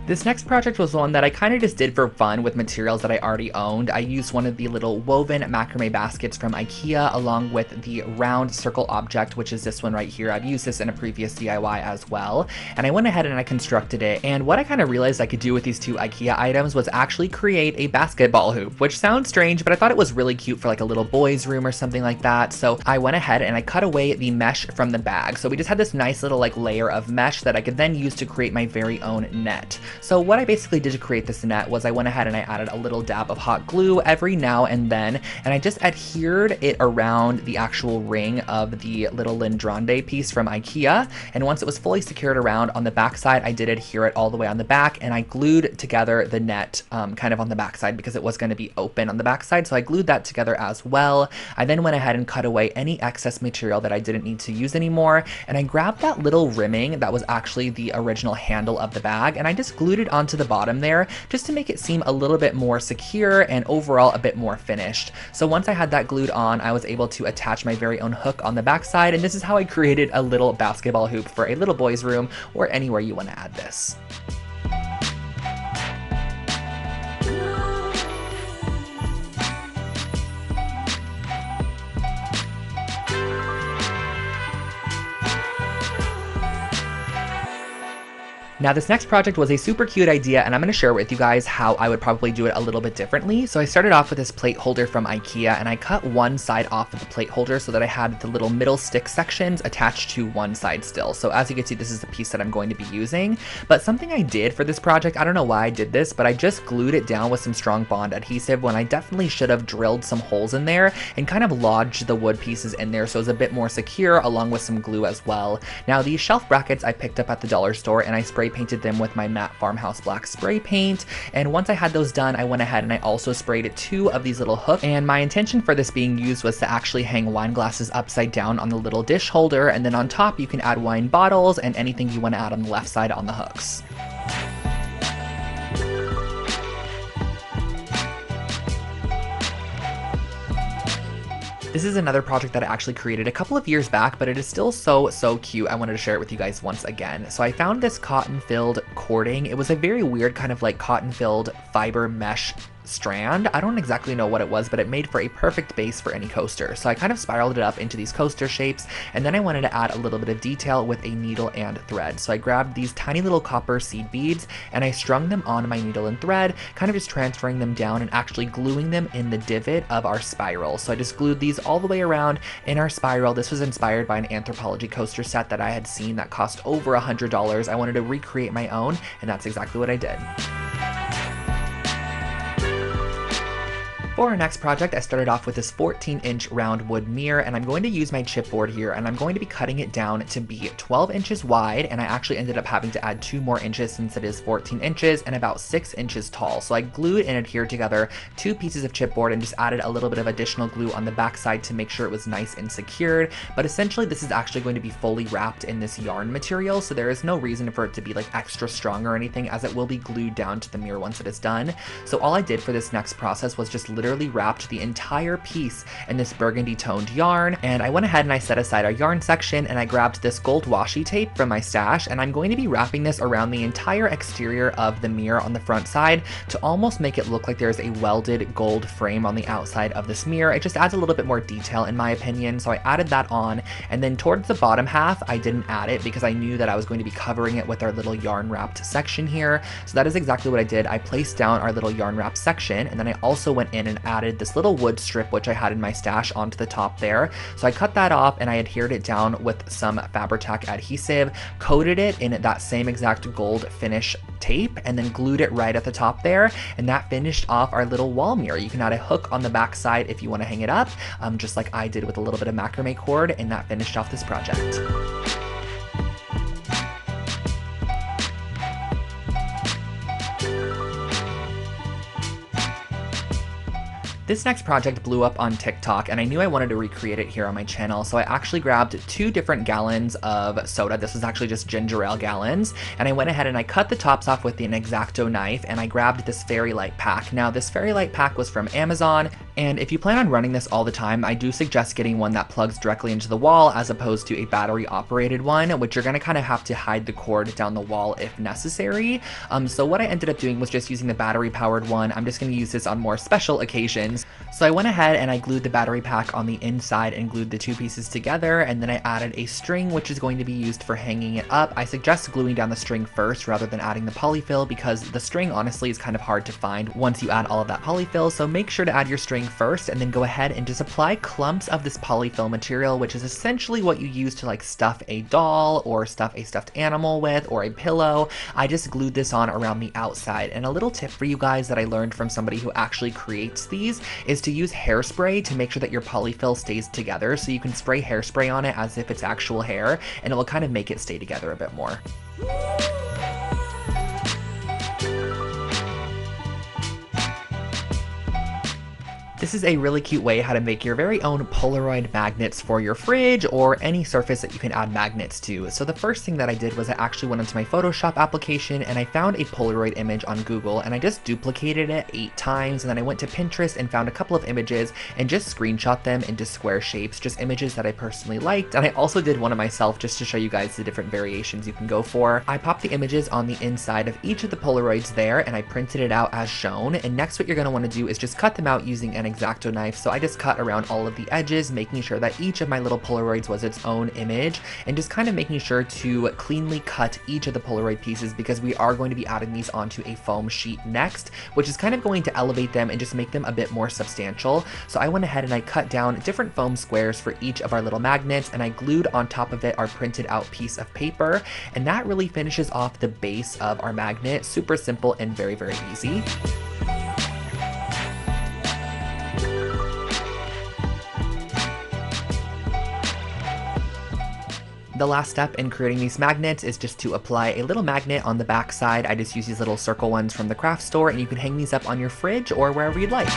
This next project was one that I kind of just did for fun with materials that I already owned. I used one of the little woven macrame baskets from IKEA along with the round circle object, which is this one right here. I've used this in a previous DIY as well. And I went ahead and I constructed it. And what I kind of realized I could do with these 2 IKEA items was actually create a basketball hoop, which sounds strange, but I thought it was really cute for like a little boy's room or something like that. So I went ahead and I cut away the mesh from the bag. So we just had this nice little like layer of mesh that I could then use to create my very own net. So what I basically did to create this net was I went ahead and I added a little dab of hot glue every now and then, and I just adhered it around the actual ring of the little Lindrando piece from IKEA. And once it was fully secured around on the back side, I did adhere it all the way on the back, and I glued together the net kind of on the back side because it was going to be open on the back side. So I glued that together as well. I then went ahead and cut away any excess material that I didn't need to use anymore. And I grabbed that little rimming that was actually the original handle of the bag, and I just glued it onto the bottom there just to make it seem a little bit more secure and overall a bit more finished. So once I had that glued on, I was able to attach my very own hook on the back side, and this is how I created a little basketball hoop for a little boy's room or anywhere you want to add this. Now this next project was a super cute idea, and I'm going to share with you guys how I would probably do it a little bit differently. So I started off with this plate holder from IKEA, and I cut one side off of the plate holder so that I had the little middle stick sections attached to one side still. So as you can see, this is the piece that I'm going to be using. But something I did for this project, I don't know why I did this, but I just glued it down with some strong bond adhesive when I definitely should have drilled some holes in there and kind of lodged the wood pieces in there so it's a bit more secure, along with some glue as well. Now these shelf brackets I picked up at the dollar store, and I spray painted them with my matte farmhouse black spray paint. And once I had those done, I went ahead and I also sprayed 2 of these little hooks, and my intention for this being used was to actually hang wine glasses upside down on the little dish holder, and then on top you can add wine bottles and anything you want to add on the left side on the hooks. This is another project that I actually created a couple of years back, but it is still so cute. I wanted to share it with you guys once again. So I found this cotton-filled cording. It was a very weird kind of like cotton-filled fiber mesh strand. I don't exactly know what it was, but it made for a perfect base for any coaster. So I kind of spiraled it up into these coaster shapes, and then I wanted to add a little bit of detail with a needle and thread. So I grabbed these tiny little copper seed beads and I strung them on my needle and thread, kind of just transferring them down and actually gluing them in the divot of our spiral. So I just glued these all the way around in our spiral. This was inspired by an Anthropologie coaster set that I had seen that cost over $100. I wanted to recreate my own, and that's exactly what I did. For our next project, I started off with this 14-inch round wood mirror, and I'm going to use my chipboard here, and I'm going to be cutting it down to be 12 inches wide, and I actually ended up having to add 2 more inches since it is 14 inches and about 6 inches tall. So I glued and adhered together 2 pieces of chipboard and just added a little bit of additional glue on the back side to make sure it was nice and secured. But essentially this is actually going to be fully wrapped in this yarn material, so there is no reason for it to be like extra strong or anything, as it will be glued down to the mirror once it is done. So all I did for this next process was just literally wrapped the entire piece in this burgundy toned yarn, and I went ahead and I set aside our yarn section, and I grabbed this gold washi tape from my stash, and I'm going to be wrapping this around the entire exterior of the mirror on the front side to almost make it look like there's a welded gold frame on the outside of this mirror. It just adds a little bit more detail in my opinion, so I added that on, and then towards the bottom half I didn't add it because I knew that I was going to be covering it with our little yarn wrapped section here. So that is exactly what I did. I placed down our little yarn wrap section, and then I also went in and added this little wood strip which I had in my stash onto the top there. So I cut that off and I adhered it down with some Fabri-Tac adhesive, coated it in that same exact gold finish tape, and then glued it right at the top there, and that finished off our little wall mirror. You can add a hook on the back side if you want to hang it up, just like I did with a little bit of macrame cord, and that finished off this project. This next project blew up on TikTok, and I knew I wanted to recreate it here on my channel, so I actually grabbed 2 different gallons of soda. This is actually just ginger ale gallons, and I went ahead and I cut the tops off with an X-Acto knife, and I grabbed this Fairy Light pack. Now, this Fairy Light pack was from Amazon, and if you plan on running this all the time, I do suggest getting one that plugs directly into the wall as opposed to a battery-operated one, which you're going to kind of have to hide the cord down the wall if necessary. So what I ended up doing was just using the battery-powered one. I'm just going to use this on more special occasions. items. So I went ahead and I glued the battery pack on the inside and glued the two pieces together, and then I added a string which is going to be used for hanging it up. I suggest gluing down the string first rather than adding the polyfill because the string honestly is kind of hard to find once you add all of that polyfill, so make sure to add your string first and then go ahead and just apply clumps of this polyfill material, which is essentially what you use to like stuff a doll or stuff a stuffed animal with or a pillow. I just glued this on around the outside. And a little tip for you guys that I learned from somebody who actually creates these is to use hairspray to make sure that your polyfill stays together. So you can spray hairspray on it as if it's actual hair, and it will kind of make it stay together a bit more. This is a really cute way how to make your very own Polaroid magnets for your fridge or any surface that you can add magnets to. So the first thing that I did was I actually went into my Photoshop application and I found a Polaroid image on Google and I just duplicated it 8 times, and then I went to Pinterest and found a couple of images and just screenshot them into square shapes, just images that I personally liked. And I also did one of myself just to show you guys the different variations you can go for. I popped the images on the inside of each of the Polaroids there and I printed it out as shown. And next what you're going to want to do is just cut them out using an X-Acto knife. So I just cut around all of the edges, making sure that each of my little Polaroids was its own image, and just kind of making sure to cleanly cut each of the Polaroid pieces because we are going to be adding these onto a foam sheet next, which is kind of going to elevate them and just make them a bit more substantial. So I went ahead and I cut down different foam squares for each of our little magnets, and I glued on top of it our printed out piece of paper, and that really finishes off the base of our magnet. Super simple and very, very easy. The last step in creating these magnets is just to apply a little magnet on the back side. I just use these little circle ones from the craft store, and you can hang these up on your fridge or wherever you'd like.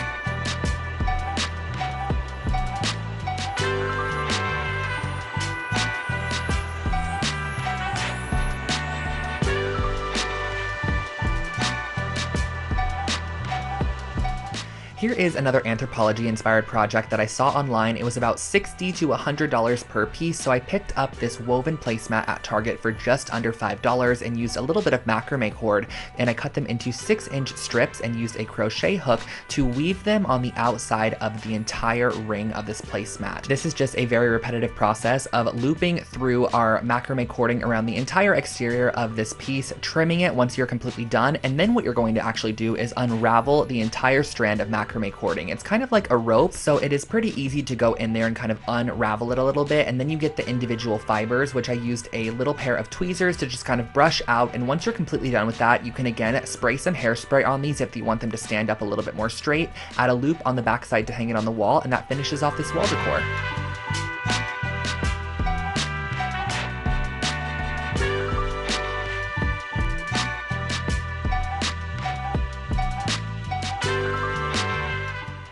Here is another Anthropologie-inspired project that I saw online. It was about $60 to $100 per piece, so I picked up this woven placemat at Target for just under $5 and used a little bit of macrame cord, and I cut them into 6-inch strips and used a crochet hook to weave them on the outside of the entire ring of this placemat. This is just a very repetitive process of looping through our macrame cording around the entire exterior of this piece, trimming it once you're completely done, and then what you're going to actually do is unravel the entire strand of macrame cording. It's kind of like a rope, so it is pretty easy to go in there and kind of unravel it a little bit, and then you get the individual fibers, which I used a little pair of tweezers to just kind of brush out. And once you're completely done with that, you can again spray some hairspray on these if you want them to stand up a little bit more straight, add a loop on the back side to hang it on the wall, and that finishes off this wall decor.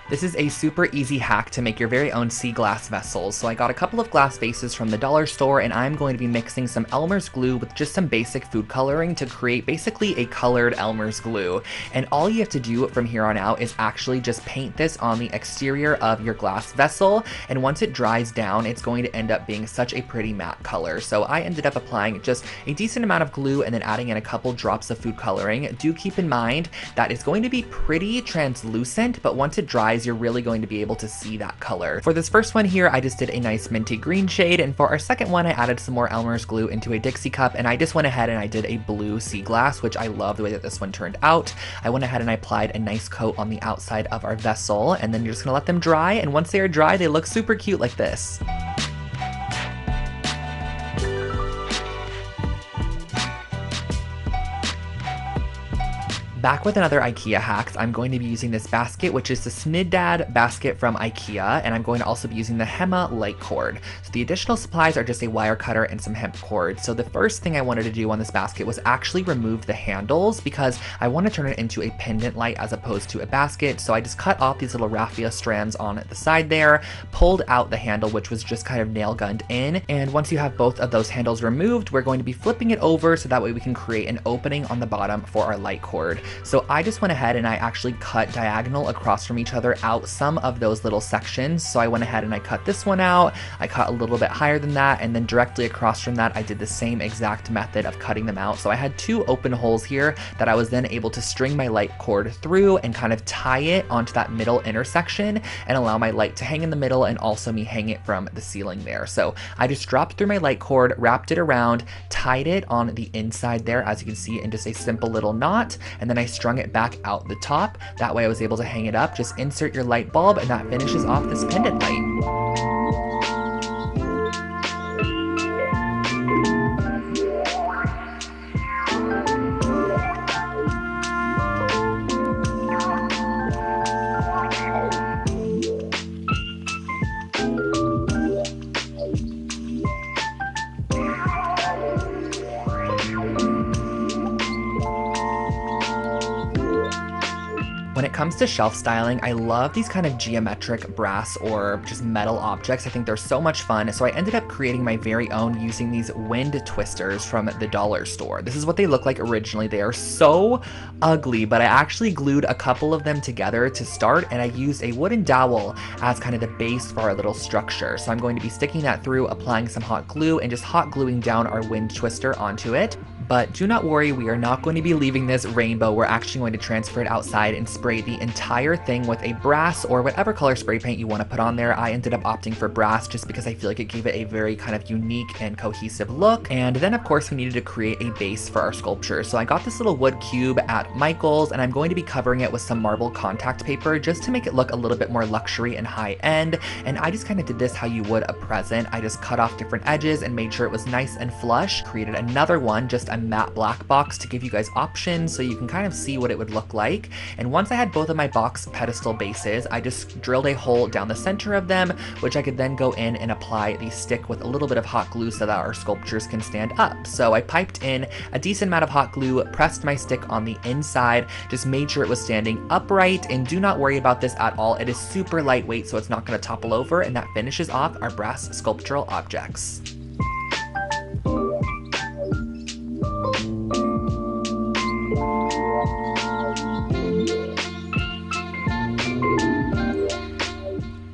This is a super easy hack to make your very own sea glass vessels. So I got a couple of glass vases from the dollar store, and I'm going to be mixing some Elmer's glue with just some basic food coloring to create basically a colored Elmer's glue. And all you have to do from here on out is actually just paint this on the exterior of your glass vessel, and once it dries down, it's going to end up being such a pretty matte color. So I ended up applying just a decent amount of glue and then adding in a couple drops of food coloring. Do keep in mind that it's going to be pretty translucent, but once it dries, you're really going to be able to see that color. For this first one here, I just did a nice minty green shade, and for our second one, I added some more Elmer's glue into a Dixie cup, and I just went ahead and I did a blue sea glass, which I love the way that this one turned out. I went ahead and I applied a nice coat on the outside of our vessel, and then you're just gonna let them dry, and once they are dry, they look super cute like this. Back with another IKEA hacks, I'm going to be using this basket, which is the Snidad basket from IKEA, and I'm going to also be using the Hema light cord. So the additional supplies are just a wire cutter and some hemp cord. So the first thing I wanted to do on this basket was actually remove the handles because I want to turn it into a pendant light as opposed to a basket. So I just cut off these little raffia strands on the side there, pulled out the handle, which was just kind of nail gunned in. And once you have both of those handles removed, we're going to be flipping it over so that way we can create an opening on the bottom for our light cord. So I just went ahead and I actually cut diagonal across from each other out some of those little sections. So I went ahead and I cut this one out, I cut a little bit higher than that, and then directly across from that I did the same exact method of cutting them out. So I had 2 open holes here that I was then able to string my light cord through and kind of tie it onto that middle intersection and allow my light to hang in the middle and also me hang it from the ceiling there. So I just dropped through my light cord, wrapped it around, tied it on the inside there, as you can see, in just a simple little knot, and then I strung it back out the top. That way I was able to hang it up. Just insert your light bulb and that finishes off this pendant light. When it comes to shelf styling, I love these kind of geometric brass or just metal objects. I think they're so much fun. So I ended up creating my very own using these wind twisters from the dollar store. This is what they look like originally. They are so ugly, but I actually glued a couple of them together to start, and I used a wooden dowel as kind of the base for our little structure. So I'm going to be sticking that through, applying some hot glue, and just hot gluing down our wind twister onto it. But do not worry, we are not going to be leaving this rainbow. We're actually going to transfer it outside and spray the entire thing with a brass or whatever color spray paint you want to put on there. I ended up opting for brass just because I feel like it gave it a very kind of unique and cohesive look. And then of course we needed to create a base for our sculpture. So I got this little wood cube at Michael's, and I'm going to be covering it with some marble contact paper just to make it look a little bit more luxury and high end. And I just kind of did this how you would a present. I just cut off different edges and made sure it was nice and flush. Created another one, just a matte black box, to give you guys options so you can kind of see what it would look like. And once I had both of my box pedestal bases, I just drilled a hole down the center of them, which I could then go in and apply the stick with a little bit of hot glue so that our sculptures can stand up. So I piped in a decent amount of hot glue, pressed my stick on the inside, just made sure it was standing upright, and do not worry about this at all. It is super lightweight, so it's not going to topple over, and that finishes off our brass sculptural objects.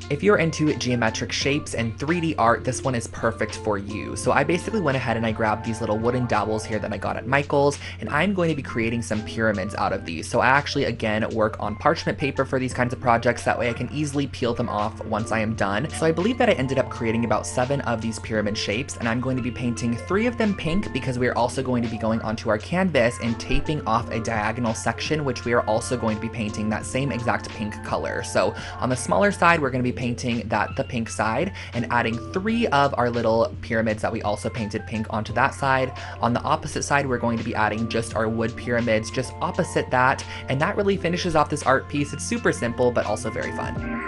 If you're into geometric shapes and 3D art, this one is perfect for you. So I basically went ahead and I grabbed these little wooden dowels here that I got at Michael's, and I'm going to be creating some pyramids out of these. So I actually, again, work on parchment paper for these kinds of projects. That way I can easily peel them off once I am done. So I believe that I ended up creating about 7 of these pyramid shapes, and I'm going to be painting 3 of them pink because we are also going to be going onto our canvas and taping off a diagonal section, which we are also going to be painting that same exact pink color. So on the smaller side, we're going to be painting the pink side and adding 3 of our little pyramids that we also painted pink onto that side. On the opposite side, we're going to be adding just our wood pyramids just opposite that, and that really finishes off this art piece. It's super simple, but also very fun.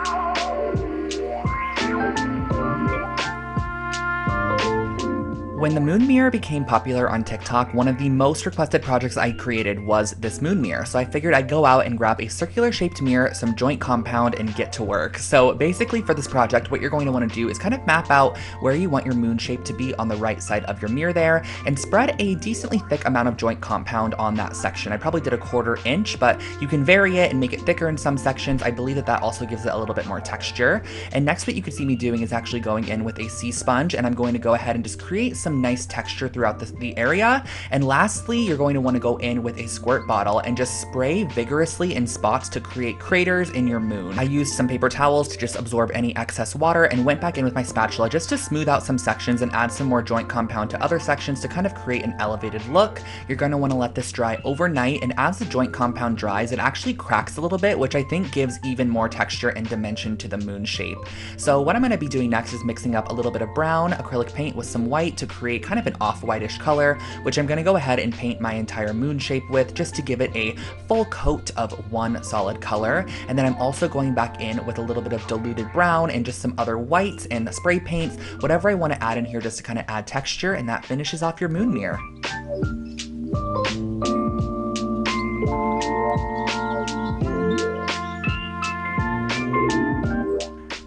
When the moon mirror became popular on TikTok, one of the most requested projects I created was this moon mirror. So I figured I'd go out and grab a circular shaped mirror, some joint compound, and get to work. So basically for this project, what you're going to want to do is kind of map out where you want your moon shape to be on the right side of your mirror there, and spread a decently thick amount of joint compound on that section. I probably did a 1/4 inch, but you can vary it and make it thicker in some sections. I believe that also gives it a little bit more texture. And next, what you could see me doing is actually going in with a sea sponge, and I'm going to go ahead and just create some nice texture throughout the area. And lastly, you're going to want to go in with a squirt bottle and just spray vigorously in spots to create craters in your moon. I used some paper towels to just absorb any excess water and went back in with my spatula just to smooth out some sections and add some more joint compound to other sections to kind of create an elevated look. You're going to want to let this dry overnight, and as the joint compound dries, it actually cracks a little bit, which I think gives even more texture and dimension to the moon shape. So what I'm going to be doing next is mixing up a little bit of brown acrylic paint with some white to create kind of an off-whitish color, which I'm going to go ahead and paint my entire moon shape with just to give it a full coat of one solid color. And then I'm also going back in with a little bit of diluted brown and just some other whites and spray paints, whatever I want to add in here just to kind of add texture, and that finishes off your moon mirror.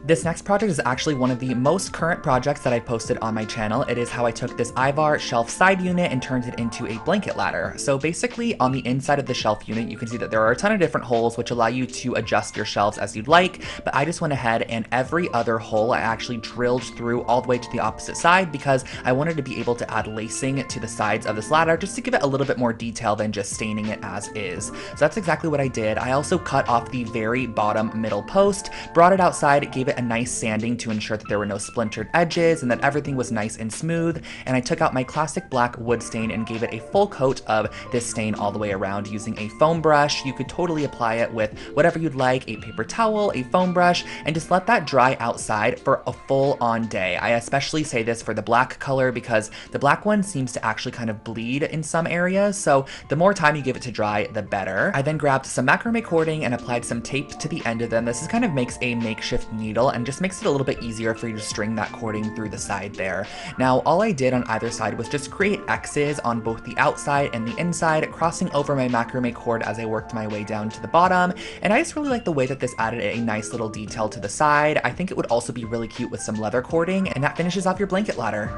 This next project is actually one of the most current projects that I posted on my channel. It is how I took this Ivar shelf side unit and turned it into a blanket ladder. So basically on the inside of the shelf unit, you can see that there are a ton of different holes which allow you to adjust your shelves as you'd like, but I just went ahead and every other hole I actually drilled through all the way to the opposite side because I wanted to be able to add lacing to the sides of this ladder just to give it a little bit more detail than just staining it as is. So that's exactly what I did. I also cut off the very bottom middle post, brought it outside, gave it a nice sanding to ensure that there were no splintered edges and that everything was nice and smooth, and I took out my classic black wood stain and gave it a full coat of this stain all the way around using a foam brush. You could totally apply it with whatever you'd like, a paper towel, a foam brush, and just let that dry outside for a full-on day. I especially say this for the black color because the black one seems to actually kind of bleed in some areas, so the more time you give it to dry, the better. I then grabbed some macrame cording and applied some tape to the end of them. This is kind of makes a makeshift needle and just makes it a little bit easier for you to string that cording through the side there. Now, all I did on either side was just create X's on both the outside and the inside, crossing over my macrame cord as I worked my way down to the bottom, and I just really like the way that this added a nice little detail to the side. I think it would also be really cute with some leather cording, and that finishes off your blanket ladder.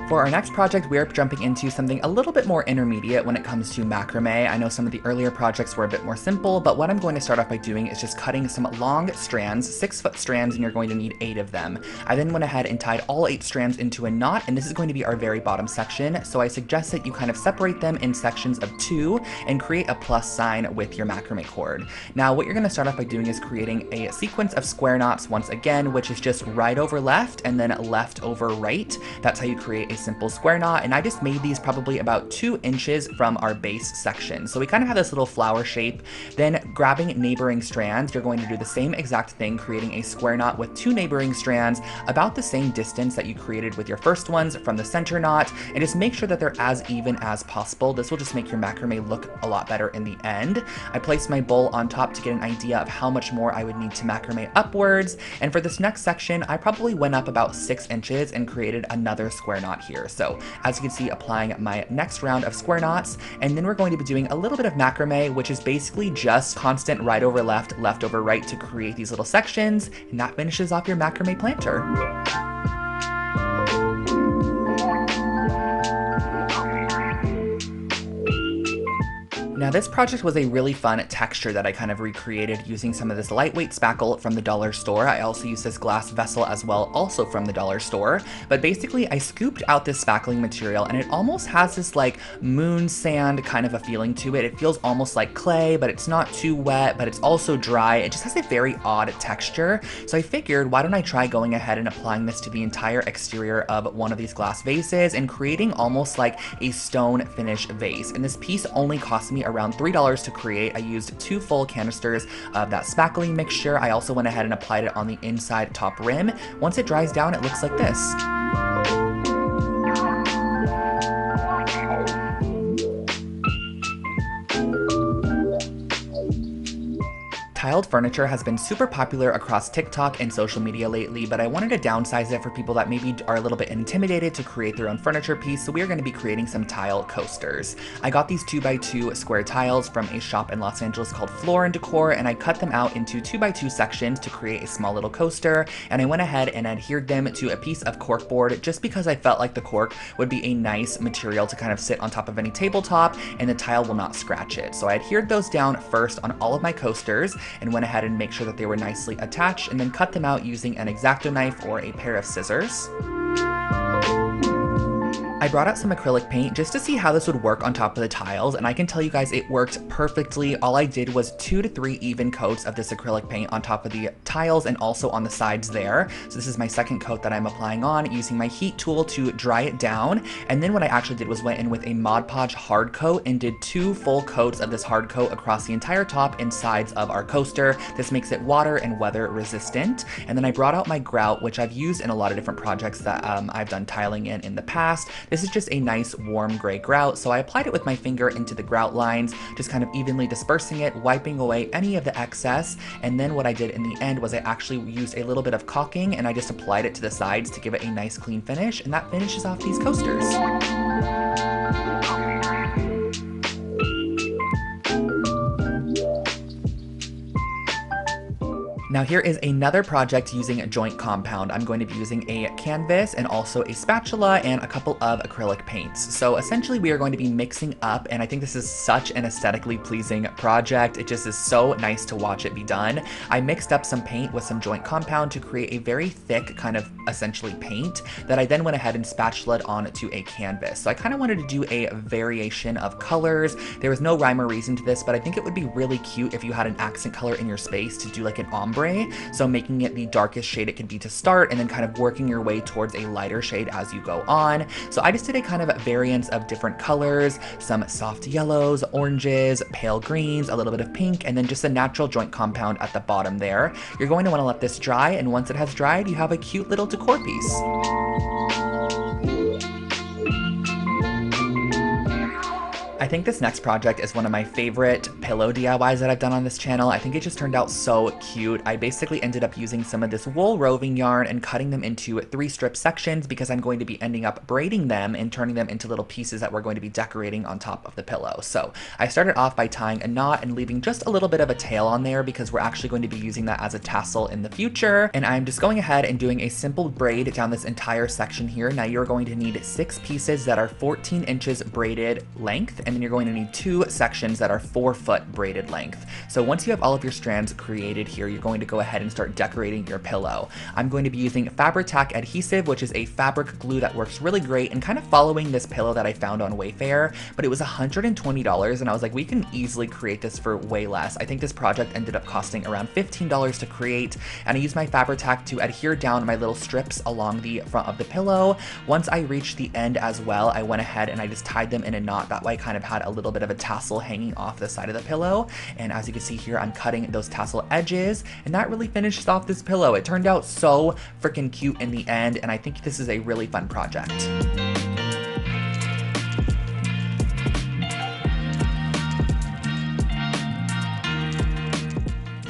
For our next project, we are jumping into something a little bit more intermediate when it comes to macrame. I know some of the earlier projects were a bit more simple, but what I'm going to start off by doing is just cutting some long strands, 6-foot strands, and you're going to need 8 of them. I then went ahead and tied all 8 strands into a knot, and this is going to be our very bottom section, so I suggest that you kind of separate them in sections of 2 and create a plus sign with your macrame cord. Now, what you're going to start off by doing is creating a sequence of square knots once again, which is just right over left and then left over right. That's how you create a simple square knot, and I just made these probably about 2 inches from our base section. So we kind of have this little flower shape. Then grabbing neighboring strands, you're going to do the same exact thing, creating a square knot with 2 neighboring strands about the same distance that you created with your first ones from the center knot, and just make sure that they're as even as possible. This will just make your macrame look a lot better in the end. I placed my bowl on top to get an idea of how much more I would need to macrame upwards, and for this next section, I probably went up about 6 inches and created another square knot here. So as you can see, applying my next round of square knots, and then we're going to be doing a little bit of macrame, which is basically just constant right over left, left over right to create these little sections, and that finishes off your macrame planter. Now this project was a really fun texture that I kind of recreated using some of this lightweight spackle from the dollar store. I also used this glass vessel as well, also from the dollar store. But basically I scooped out this spackling material and it almost has this like moon sand kind of a feeling to it. It feels almost like clay, but it's not too wet, but it's also dry. It just has a very odd texture. So I figured, why don't I try going ahead and applying this to the entire exterior of one of these glass vases and creating almost like a stone finish vase. And this piece only cost me around $3 to create. I used 2 full canisters of that spackling mixture. I also went ahead and applied it on the inside top rim. Once it dries down, it looks like this. Tiled furniture has been super popular across TikTok and social media lately, but I wanted to downsize it for people that maybe are a little bit intimidated to create their own furniture piece, so we are going to be creating some tile coasters. I got these 2x2 square tiles from a shop in Los Angeles called Floor & Decor, and I cut them out into 2x2 sections to create a small little coaster, and I went ahead and adhered them to a piece of corkboard just because I felt like the cork would be a nice material to kind of sit on top of any tabletop, and the tile will not scratch it. So I adhered those down first on all of my coasters, and went ahead and make sure that they were nicely attached, and then cut them out using an X-Acto knife or a pair of scissors. I brought out some acrylic paint just to see how this would work on top of the tiles, and I can tell you guys it worked perfectly. All I did was 2 to 3 even coats of this acrylic paint on top of the tiles and also on the sides there. So this is my second coat that I'm applying on, using my heat tool to dry it down. And then what I actually did was went in with a Mod Podge hard coat and did 2 full coats of this hard coat across the entire top and sides of our coaster. This makes it water and weather resistant. And then I brought out my grout, which I've used in a lot of different projects that I've done tiling in the past. This is just a nice warm gray grout, so I applied it with my finger into the grout lines, just kind of evenly dispersing it, wiping away any of the excess, and then what I did in the end was I actually used a little bit of caulking and I just applied it to the sides to give it a nice clean finish, and that finishes off these coasters. Now here is another project using joint compound. I'm going to be using a canvas and also a spatula and a couple of acrylic paints. So essentially we are going to be mixing up, and I think this is such an aesthetically pleasing project. It just is so nice to watch it be done. I mixed up some paint with some joint compound to create a very thick kind of essentially paint that I then went ahead and spatulaed onto a canvas. So I kind of wanted to do a variation of colors. There was no rhyme or reason to this, but I think it would be really cute if you had an accent color in your space to do like an ombre. So making it the darkest shade it can be to start and then kind of working your way towards a lighter shade as you go on. So I just did a kind of variance of different colors, some soft yellows, oranges, pale greens, a little bit of pink, and then just a natural joint compound at the bottom there. You're going to want to let this dry, and once it has dried, you have a cute little decor piece. I think this next project is one of my favorite pillow DIYs that I've done on this channel. I think it just turned out so cute. I basically ended up using some of this wool roving yarn and cutting them into 3 strip sections because I'm going to be ending up braiding them and turning them into little pieces that we're going to be decorating on top of the pillow. So I started off by tying a knot and leaving just a little bit of a tail on there because we're actually going to be using that as a tassel in the future. And I'm just going ahead and doing a simple braid down this entire section here. Now you're going to need 6 pieces that are 14 inches braided length, and then you're going to need 2 sections that are 4-foot braided length. So once you have all of your strands created here, you're going to go ahead and start decorating your pillow. I'm going to be using Fabri-Tac adhesive, which is a fabric glue that works really great, and kind of following this pillow that I found on Wayfair, but it was $120, and I was like, we can easily create this for way less. I think this project ended up costing around $15 to create, and I used my Fabri-Tac to adhere down my little strips along the front of the pillow. Once I reached the end as well, I went ahead and I just tied them in a knot. That way I kind of had a little bit of a tassel hanging off the side of the pillow, and as you can see here, I'm cutting those tassel edges, and that really finishes off this pillow. It turned out so freaking cute in the end, and I think this is a really fun project.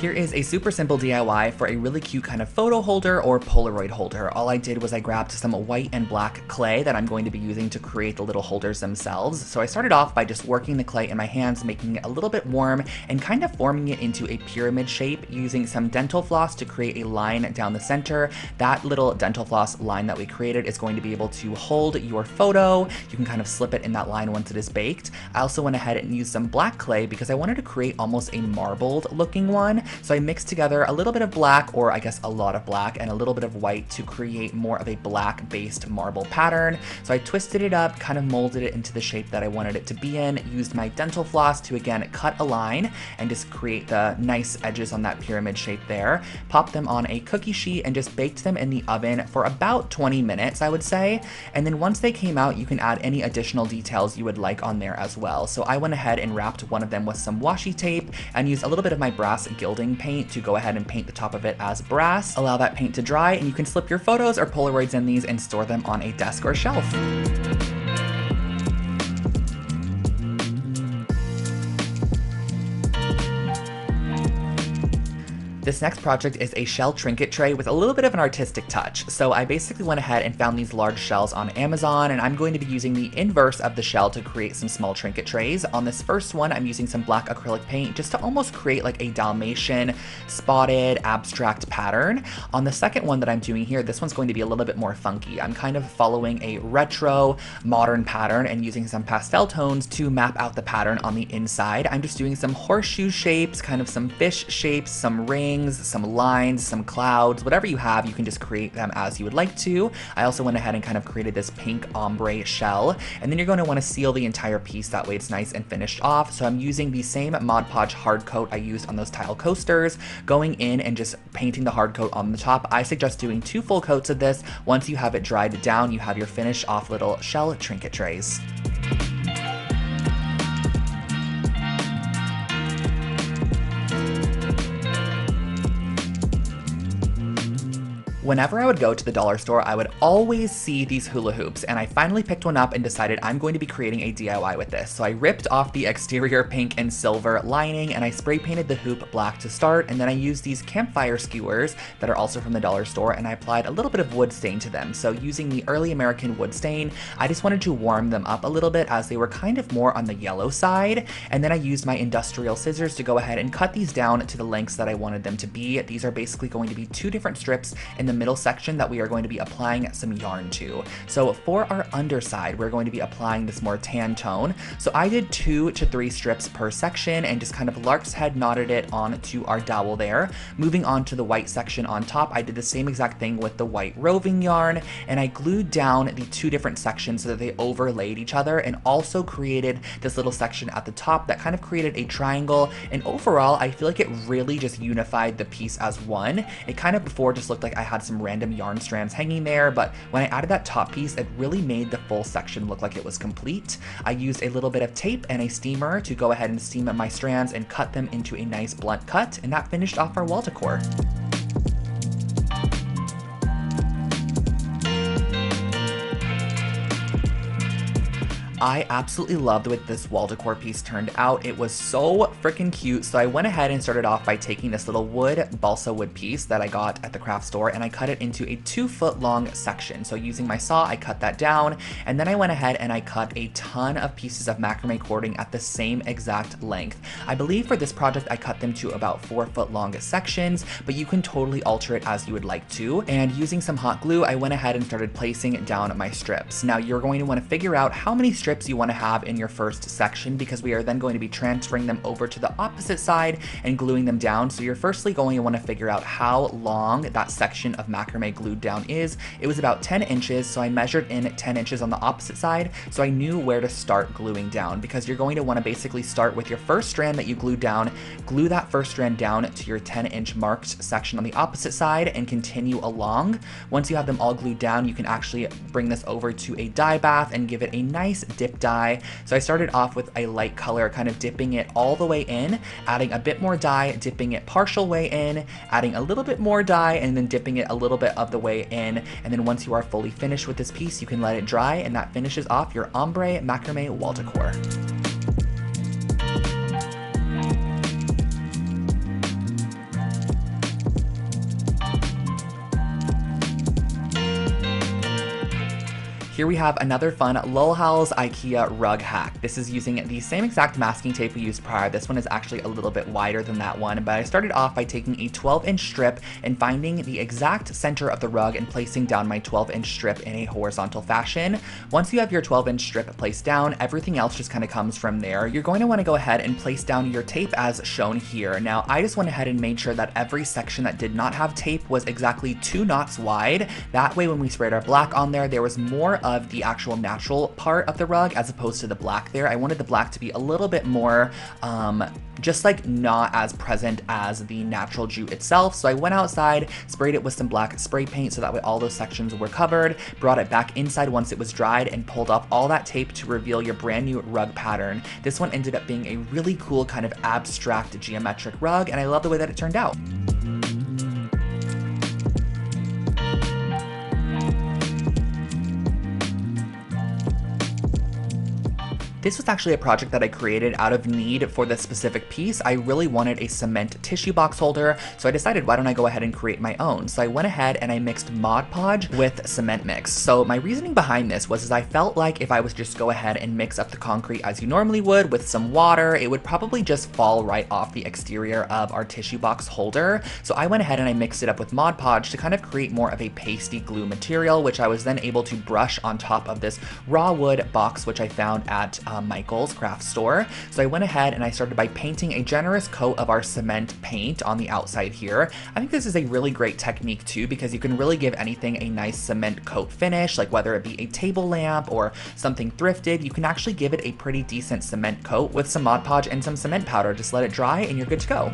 Here is a super simple DIY for a really cute kind of photo holder or Polaroid holder. All I did was I grabbed some white and black clay that I'm going to be using to create the little holders themselves. So I started off by just working the clay in my hands, making it a little bit warm and kind of forming it into a pyramid shape using some dental floss to create a line down the center. That little dental floss line that we created is going to be able to hold your photo. You can kind of slip it in that line once it is baked. I also went ahead and used some black clay because I wanted to create almost a marbled looking one. So I mixed together a little bit of black, or I guess a lot of black, and a little bit of white to create more of a black based marble pattern. So I twisted it up, kind of molded it into the shape that I wanted it to be in, used my dental floss to again cut a line and just create the nice edges on that pyramid shape there. Popped them on a cookie sheet and just baked them in the oven for about 20 minutes, I would say. And then once they came out, you can add any additional details you would like on there as well. So I went ahead and wrapped one of them with some washi tape and used a little bit of my brass gilding paint to go ahead and paint the top of it as brass. Allow that paint to dry, and you can slip your photos or Polaroids in these and store them on a desk or shelf. This next project is a shell trinket tray with a little bit of an artistic touch. So I basically went ahead and found these large shells on Amazon, and I'm going to be using the inverse of the shell to create some small trinket trays. On this first one, I'm using some black acrylic paint just to almost create like a Dalmatian spotted abstract pattern. On the second one that I'm doing here, this one's going to be a little bit more funky. I'm kind of following a retro modern pattern and using some pastel tones to map out the pattern on the inside. I'm just doing some horseshoe shapes, kind of some fish shapes, some rings, some lines, some clouds, whatever you have, you can just create them as you would like to. I also went ahead and kind of created this pink ombre shell, and then you're going to want to seal the entire piece, that way it's nice and finished off. So I'm using the same Mod Podge hard coat I used on those tile coasters, going in and just painting the hard coat on the top. I suggest doing 2 full coats of this. Once you have it dried down, you have your finished off little shell trinket trays. Whenever I would go to the dollar store, I would always see these hula hoops, and I finally picked one up and decided I'm going to be creating a DIY with this. So I ripped off the exterior pink and silver lining, and I spray painted the hoop black to start, and then I used these campfire skewers that are also from the dollar store, and I applied a little bit of wood stain to them. So using the early American wood stain, I just wanted to warm them up a little bit as they were kind of more on the yellow side, and then I used my industrial scissors to go ahead and cut these down to the lengths that I wanted them to be. These are basically going to be 2 different strips in the middle section that we are going to be applying some yarn to. So for our underside, we're going to be applying this more tan tone. So I did 2 to 3 strips per section and just kind of lark's head knotted it onto our dowel there. Moving on to the white section on top, I did the same exact thing with the white roving yarn, and I glued down the 2 different sections so that they overlaid each other, and also created this little section at the top that kind of created a triangle. And overall, I feel like it really just unified the piece as one. It kind of before just looked like I had some random yarn strands hanging there, but when I added that top piece, it really made the full section look like it was complete. I used a little bit of tape and a steamer to go ahead and steam my strands and cut them into a nice blunt cut, and that finished off our wall decor. I absolutely loved the way this wall decor piece turned out. It was so freaking cute. So I went ahead and started off by taking this little balsa wood piece that I got at the craft store, and I cut it into a 2-foot long section. So using my saw, I cut that down, and then I went ahead and I cut a ton of pieces of macrame cording at the same exact length. I believe for this project, I cut them to about 4-foot long sections, but you can totally alter it as you would like to. And using some hot glue, I went ahead and started placing down my strips. Now you're going to want to figure out how many strips you want to have in your first section, because we are then going to be transferring them over to the opposite side and gluing them down. So you're firstly going to want to figure out how long that section of macrame glued down is. It was about 10 inches, so I measured in 10 inches on the opposite side, so I knew where to start gluing down, because you're going to want to basically start with your first strand that you glued down, glue that first strand down to your 10-inch marked section on the opposite side, and continue along. Once you have them all glued down, you can actually bring this over to a dye bath and give it a nice dip dye. So I started off with a light color, kind of dipping it all the way in, adding a bit more dye, dipping it partial way in, adding a little bit more dye, and then dipping it a little bit of the way in. And then once you are fully finished with this piece, you can let it dry, and that finishes off your ombre macrame wall decor. Here we have another fun Lol Howls IKEA rug hack. This is using the same exact masking tape we used prior. This one is actually a little bit wider than that one, but I started off by taking a 12-inch strip and finding the exact center of the rug and placing down my 12-inch strip in a horizontal fashion. Once you have your 12-inch strip placed down, everything else just kind of comes from there. You're going to want to go ahead and place down your tape as shown here. Now, I just went ahead and made sure that every section that did not have tape was exactly 2 knots wide. That way, when we sprayed our black on there, there was more of the actual natural part of the rug as opposed to the black there. I wanted the black to be a little bit more just like not as present as the natural jute itself. So I went outside, sprayed it with some black spray paint so that way all those sections were covered, brought it back inside once it was dried, and pulled off all that tape to reveal your brand new rug pattern. This one ended up being a really cool kind of abstract geometric rug, and I love the way that it turned out. This was actually a project that I created out of need for this specific piece. I really wanted a cement tissue box holder, so I decided why don't I go ahead and create my own. So I went ahead and I mixed Mod Podge with cement mix. So my reasoning behind this was I felt like if I was just go ahead and mix up the concrete as you normally would with some water, it would probably just fall right off the exterior of our tissue box holder. So I went ahead and I mixed it up with Mod Podge to kind of create more of a pasty glue material, which I was then able to brush on top of this raw wood box, which I found at Michael's craft store. So I went ahead and I started by painting a generous coat of our cement paint on the outside here. I think this is a really great technique too, because you can really give anything a nice cement coat finish, like whether it be a table lamp or something thrifted, you can actually give it a pretty decent cement coat with some Mod Podge and some cement powder. Just let it dry and you're good to go.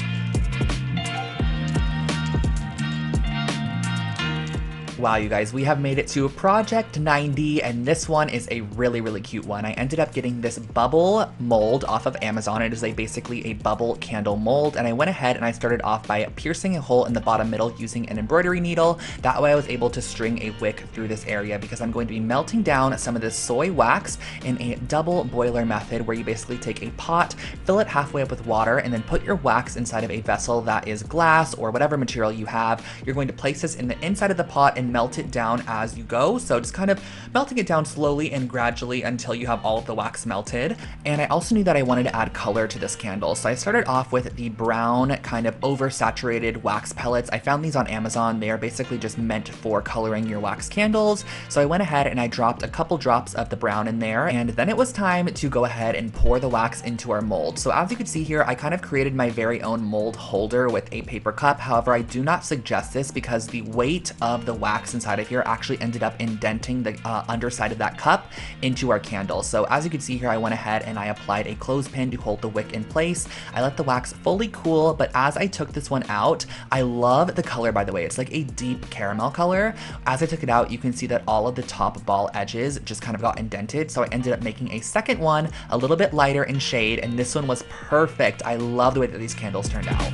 Wow, you guys, we have made it to Project 90, and this one is a really, really cute one. I ended up getting this bubble mold off of Amazon. It is basically a bubble candle mold, and I went ahead and I started off by piercing a hole in the bottom middle using an embroidery needle. That way I was able to string a wick through this area because I'm going to be melting down some of this soy wax in a double boiler method where you basically take a pot, fill it halfway up with water, and then put your wax inside of a vessel that is glass or whatever material you have. You're going to place this in the inside of the pot and melt it down as you go. So just kind of melting it down slowly and gradually until you have all of the wax melted. And I also knew that I wanted to add color to this candle. So I started off with the brown kind of oversaturated wax pellets. I found these on Amazon. They are basically just meant for coloring your wax candles. So I went ahead and I dropped a couple drops of the brown in there. And then it was time to go ahead and pour the wax into our mold. So as you can see here, I kind of created my very own mold holder with a paper cup. However, I do not suggest this because the weight of the wax inside of here actually ended up indenting the underside of that cup into our candle. So as you can see here, I went ahead and I applied a clothespin to hold the wick in place. I let the wax fully cool, but as I took this one out, I love the color, by the way. It's like a deep caramel color. As I took it out, you can see that all of the top ball edges just kind of got indented. So I ended up making a second one a little bit lighter in shade, and this one was perfect. I love the way that these candles turned out.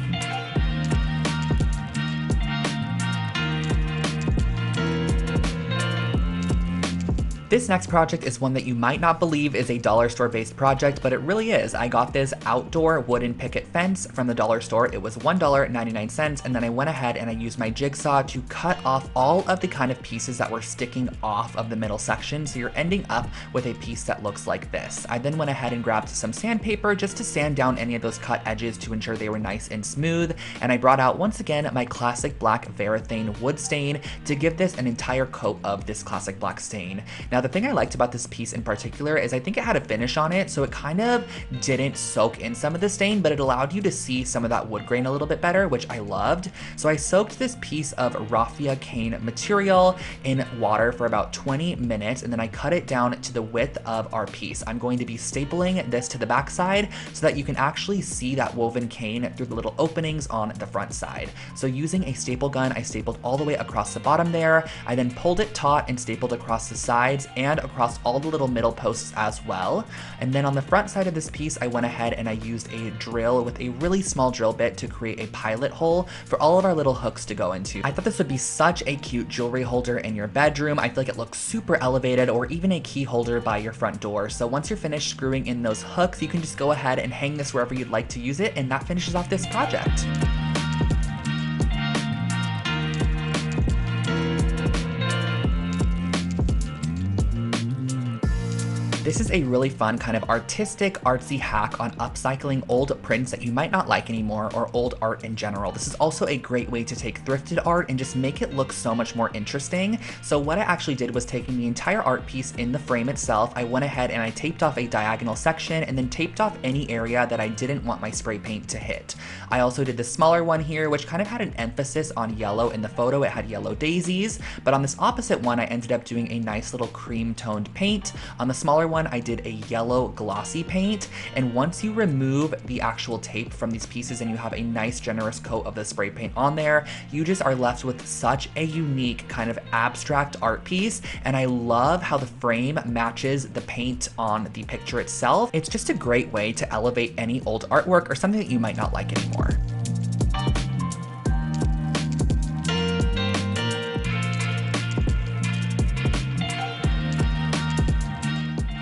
This next project is one that you might not believe is a dollar store based project, but it really is. I got this outdoor wooden picket fence from the dollar store. It was $1.99, and then I went ahead and I used my jigsaw to cut off all of the kind of pieces that were sticking off of the middle section, so you're ending up with a piece that looks like this. I then went ahead and grabbed some sandpaper just to sand down any of those cut edges to ensure they were nice and smooth, and I brought out once again my classic black Varathane wood stain to give this an entire coat of this classic black stain. Now, the thing I liked about this piece in particular is I think it had a finish on it, so it kind of didn't soak in some of the stain, but it allowed you to see some of that wood grain a little bit better, which I loved. So I soaked this piece of raffia cane material in water for about 20 minutes, and then I cut it down to the width of our piece. I'm going to be stapling this to the back side so that you can actually see that woven cane through the little openings on the front side. So using a staple gun, I stapled all the way across the bottom there. I then pulled it taut and stapled across the sides and across all the little middle posts as well. And then on the front side of this piece, I went ahead and I used a drill with a really small drill bit to create a pilot hole for all of our little hooks to go into. I thought this would be such a cute jewelry holder in your bedroom. I feel like it looks super elevated, or even a key holder by your front door. So once you're finished screwing in those hooks, you can just go ahead and hang this wherever you'd like to use it, and that finishes off this project. This is a really fun kind of artistic, artsy hack on upcycling old prints that you might not like anymore, or old art in general. This is also a great way to take thrifted art and just make it look so much more interesting. So what I actually did was taking the entire art piece in the frame itself, I went ahead and I taped off a diagonal section and then taped off any area that I didn't want my spray paint to hit. I also did the smaller one here, which kind of had an emphasis on yellow in the photo. It had yellow daisies, but on this opposite one, I ended up doing a nice little cream toned paint. On the smaller one, I did a yellow glossy paint, and once you remove the actual tape from these pieces and you have a nice generous coat of the spray paint on there, you just are left with such a unique kind of abstract art piece. And I love how the frame matches the paint on the picture itself. It's just a great way to elevate any old artwork or something that you might not like anymore.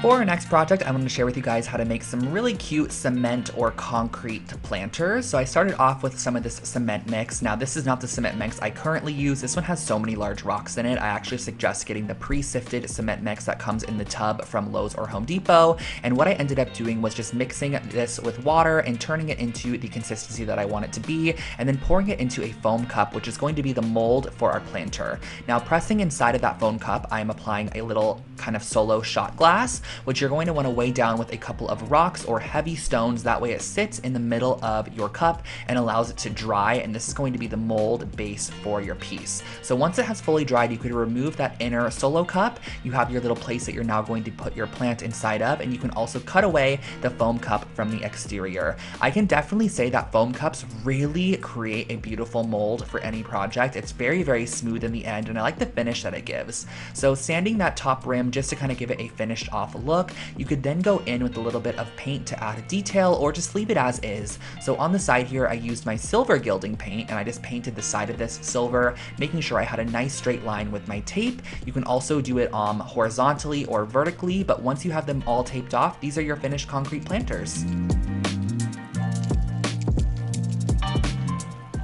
For our next project, I'm going to share with you guys how to make some really cute cement or concrete planters. So I started off with some of this cement mix. Now, this is not the cement mix I currently use. This one has so many large rocks in it. I actually suggest getting the pre-sifted cement mix that comes in the tub from Lowe's or Home Depot. And what I ended up doing was just mixing this with water and turning it into the consistency that I want it to be, and then pouring it into a foam cup, which is going to be the mold for our planter. Now, pressing inside of that foam cup, I'm applying a little kind of solo shot glass. which you're going to want to weigh down with a couple of rocks or heavy stones. That way it sits in the middle of your cup and allows it to dry, and this is going to be the mold base for your piece. So once it has fully dried, you could remove that inner solo cup. You have your little place that you're now going to put your plant inside of, and you can also cut away the foam cup from the exterior. I can definitely say that foam cups really create a beautiful mold for any project. It's very, very smooth in the end, and I like the finish that it gives. So sanding that top rim just to kind of give it a finished off look, you could then go in with a little bit of paint to add a detail, or just leave it as is. So on the side here, I used my silver gilding paint, and I just painted the side of this silver, making sure I had a nice straight line with my tape. You can also do it horizontally or vertically, but once you have them all taped off, these are your finished concrete planters.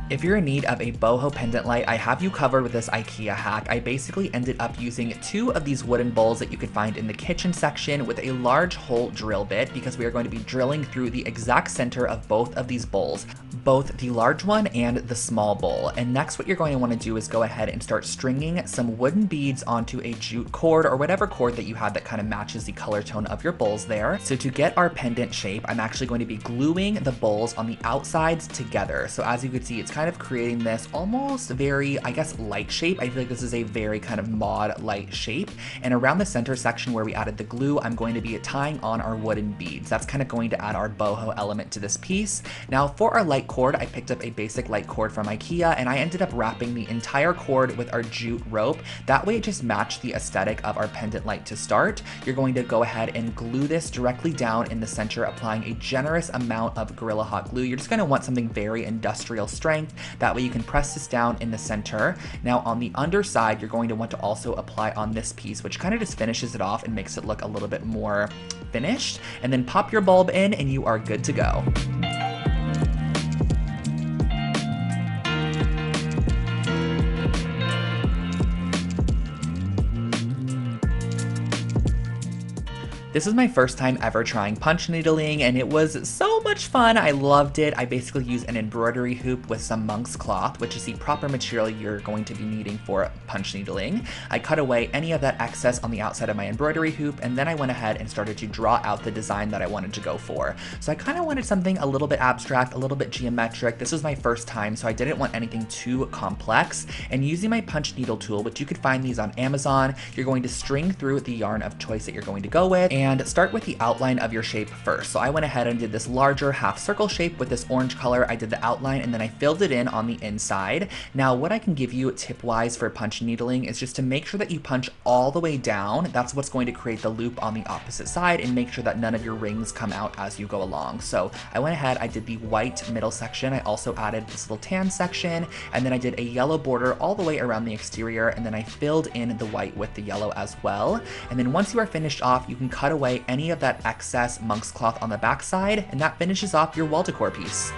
If you're in need of a boho pendant light, I have you covered with this IKEA hack. I basically ended up using 2 of these wooden bowls that you could find in the kitchen section with a large hole drill bit, because we are going to be drilling through the exact center of both of these bowls, both the large one and the small bowl. And next what you're going to want to do is go ahead and start stringing some wooden beads onto a jute cord, or whatever cord that you have that kind of matches the color tone of your bowls there. So to get our pendant shape, I'm actually going to be gluing the bowls on the outsides together. So as you can see, it's kind of creating this almost very, I guess, light shape. I feel like this is a very kind of mod light shape. And around the center section where we added the glue, I'm going to be tying on our wooden beads. That's kind of going to add our boho element to this piece. Now for our light cord, I picked up a basic light cord from IKEA, and I ended up wrapping the entire cord with our jute rope. That way it just matched the aesthetic of our pendant light to start. You're going to go ahead and glue this directly down in the center, applying a generous amount of Gorilla Hot glue. You're just going to want something very industrial strength. That way you can press this down in the center. Now on the underside, you're going to want to also apply on this piece, which kind of just finishes it off and makes it look a little bit more finished. And then pop your bulb in and you are good to go. This is my first time ever trying punch needling, and it was so much fun. I loved it. I basically used an embroidery hoop with some monk's cloth, which is the proper material you're going to be needing for punch needling. I cut away any of that excess on the outside of my embroidery hoop, and then I went ahead and started to draw out the design that I wanted to go for. So I kind of wanted something a little bit abstract, a little bit geometric. This was my first time, so I didn't want anything too complex. And using my punch needle tool, which you could find these on Amazon, you're going to string through the yarn of choice that you're going to go with, and start with the outline of your shape first. So I went ahead and did this larger half circle shape with this orange color. I did the outline and then I filled it in on the inside. Now what I can give you tip wise for punch needling is just to make sure that you punch all the way down. That's what's going to create the loop on the opposite side, and make sure that none of your rings come out as you go along. So I went ahead, I did the white middle section. I also added this little tan section, and then I did a yellow border all the way around the exterior, and then I filled in the white with the yellow as well. And then once you are finished off, you can cut away any of that excess monk's cloth on the back side, and that finishes off your wall decor piece.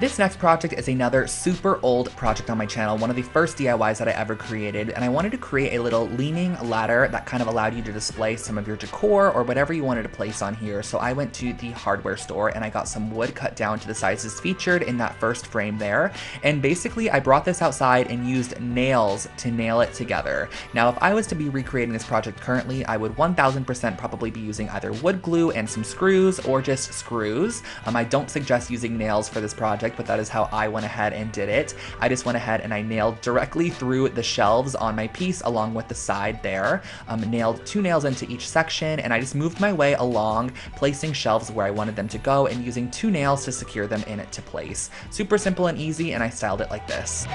This next project is another super old project on my channel, one of the first DIYs that I ever created, and I wanted to create a little leaning ladder that kind of allowed you to display some of your decor or whatever you wanted to place on here. So I went to the hardware store and I got some wood cut down to the sizes featured in that first frame there, and basically I brought this outside and used nails to nail it together. Now if I was to be recreating this project currently, I would 1000% probably be using either wood glue and some screws, or just screws. I don't suggest using nails for this project, but that is how I went ahead and did it. I just went ahead and I nailed directly through the shelves on my piece along with the side there. Nailed 2 nails into each section, and I just moved my way along, placing shelves where I wanted them to go and using 2 nails to secure them in it to place. Super simple and easy, and I styled it like this.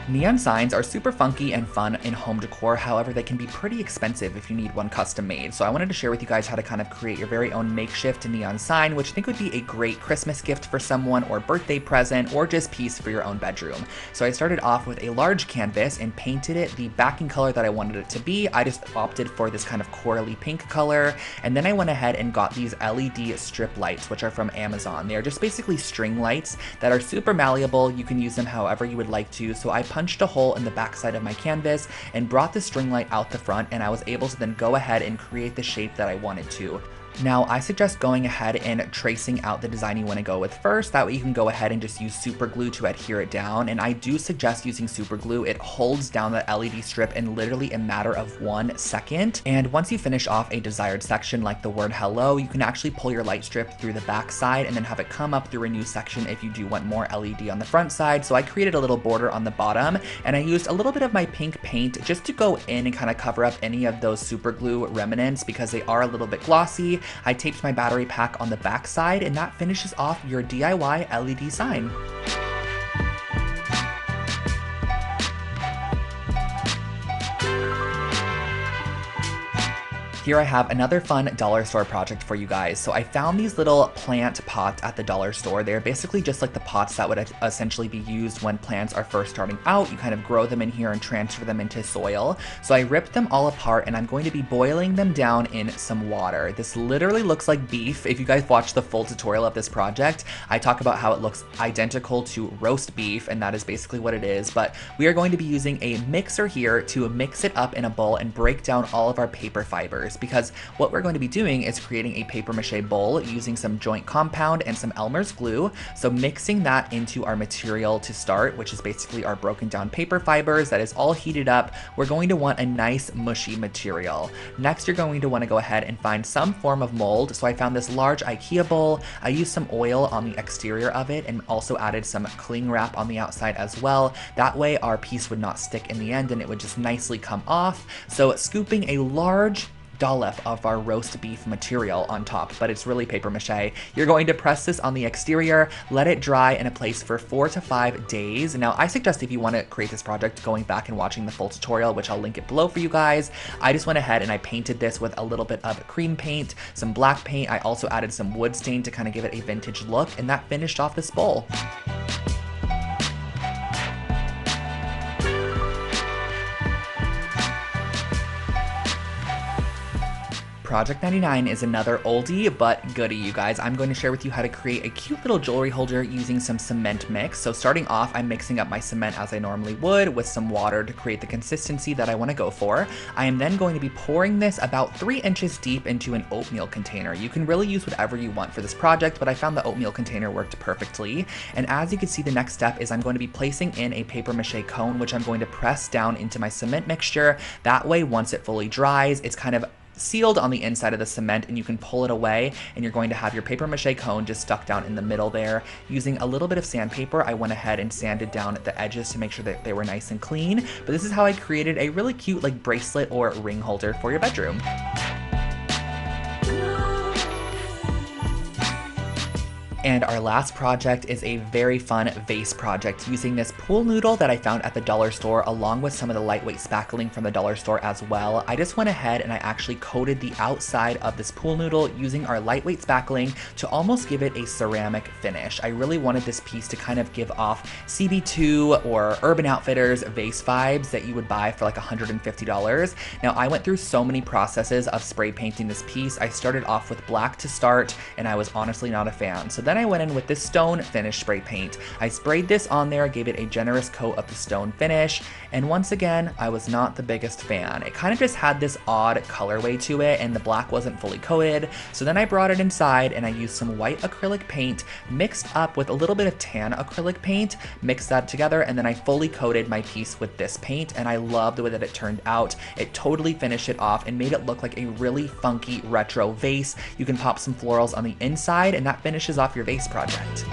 Neon signs are super funky and fun in home decor, however they can be pretty expensive if you need one custom made. So I wanted to share with you guys how to kind of create your very own makeshift neon sign, which I think would be a great Christmas gift for someone, or birthday present, or just piece for your own bedroom. So I started off with a large canvas and painted it the backing color that I wanted it to be. I just opted for this kind of corally pink color, and then I went ahead and got these LED strip lights, which are from Amazon. They are just basically string lights that are super malleable. You can use them however you would like to. So I punched a hole in the back side of my canvas and brought the string light out the front, and I was able to then go ahead and create the shape that I wanted to. Now, I suggest going ahead and tracing out the design you want to go with first. That way you can go ahead and just use super glue to adhere it down. And I do suggest using super glue. It holds down the LED strip in literally a matter of 1 second. And once you finish off a desired section like the word hello, you can actually pull your light strip through the back side and then have it come up through a new section if you do want more LED on the front side. So I created a little border on the bottom, and I used a little bit of my pink paint just to go in and kind of cover up any of those super glue remnants because they are a little bit glossy. I taped my battery pack on the back side, and that finishes off your DIY LED sign. Here I have another fun dollar store project for you guys. So I found these little plant pots at the dollar store. They're basically just like the pots that would essentially be used when plants are first starting out. You kind of grow them in here and transfer them into soil. So I ripped them all apart, and I'm going to be boiling them down in some water. This literally looks like beef. If you guys watch the full tutorial of this project, I talk about how it looks identical to roast beef, and that is basically what it is. But we are going to be using a mixer here to mix it up in a bowl and break down all of our paper fibers, because what we're going to be doing is creating a paper mache bowl using some joint compound and some Elmer's glue. So mixing that into our material to start, which is basically our broken down paper fibers that is all heated up, we're going to want a nice mushy material. Next, you're going to want to go ahead and find some form of mold. So I found this large IKEA bowl. I used some oil on the exterior of it and also added some cling wrap on the outside as well. That way our piece would not stick in the end and it would just nicely come off. So scooping a large dollop of our roast beef material on top, but it's really paper mache. You're going to press this on the exterior, let it dry in a place for 4 to 5 days. Now, I suggest if you want to create this project, going back and watching the full tutorial, which I'll link it below for you guys. I just went ahead and I painted this with a little bit of cream paint, some black paint. I also added some wood stain to kind of give it a vintage look, and that finished off this bowl. Project 99 is another oldie but goodie, you guys. I'm going to share with you how to create a cute little jewelry holder using some cement mix. So starting off, I'm mixing up my cement as I normally would with some water to create the consistency that I want to go for. I am then going to be pouring this about 3 inches deep into an oatmeal container. You can really use whatever you want for this project, but I found the oatmeal container worked perfectly. And as you can see, the next step is I'm going to be placing in a paper mache cone, which I'm going to press down into my cement mixture. That way, once it fully dries, it's kind of sealed on the inside of the cement and you can pull it away, and you're going to have your paper mache cone just stuck down in the middle there. Using a little bit of sandpaper, I went ahead and sanded down the edges to make sure that they were nice and clean. But this is how I created a really cute like bracelet or ring holder for your bedroom. And our last project is a very fun vase project using this pool noodle that I found at the dollar store, along with some of the lightweight spackling from the dollar store as well. I just went ahead and I actually coated the outside of this pool noodle using our lightweight spackling to almost give it a ceramic finish. I really wanted this piece to kind of give off CB2 or Urban Outfitters vase vibes that you would buy for like $150. Now, I went through so many processes of spray painting this piece. I started off with black to start, and I was honestly not a fan. So then I went in with this stone finish spray paint. I sprayed this on there, gave it a generous coat of the stone finish, and once again, I was not the biggest fan. It kind of just had this odd colorway to it, and the black wasn't fully coated. So then I brought it inside and I used some white acrylic paint mixed up with a little bit of tan acrylic paint, mixed that together, and then I fully coated my piece with this paint, and I love the way that it turned out. It totally finished it off and made it look like a really funky retro vase. You can pop some florals on the inside, and that finishes off your vase project.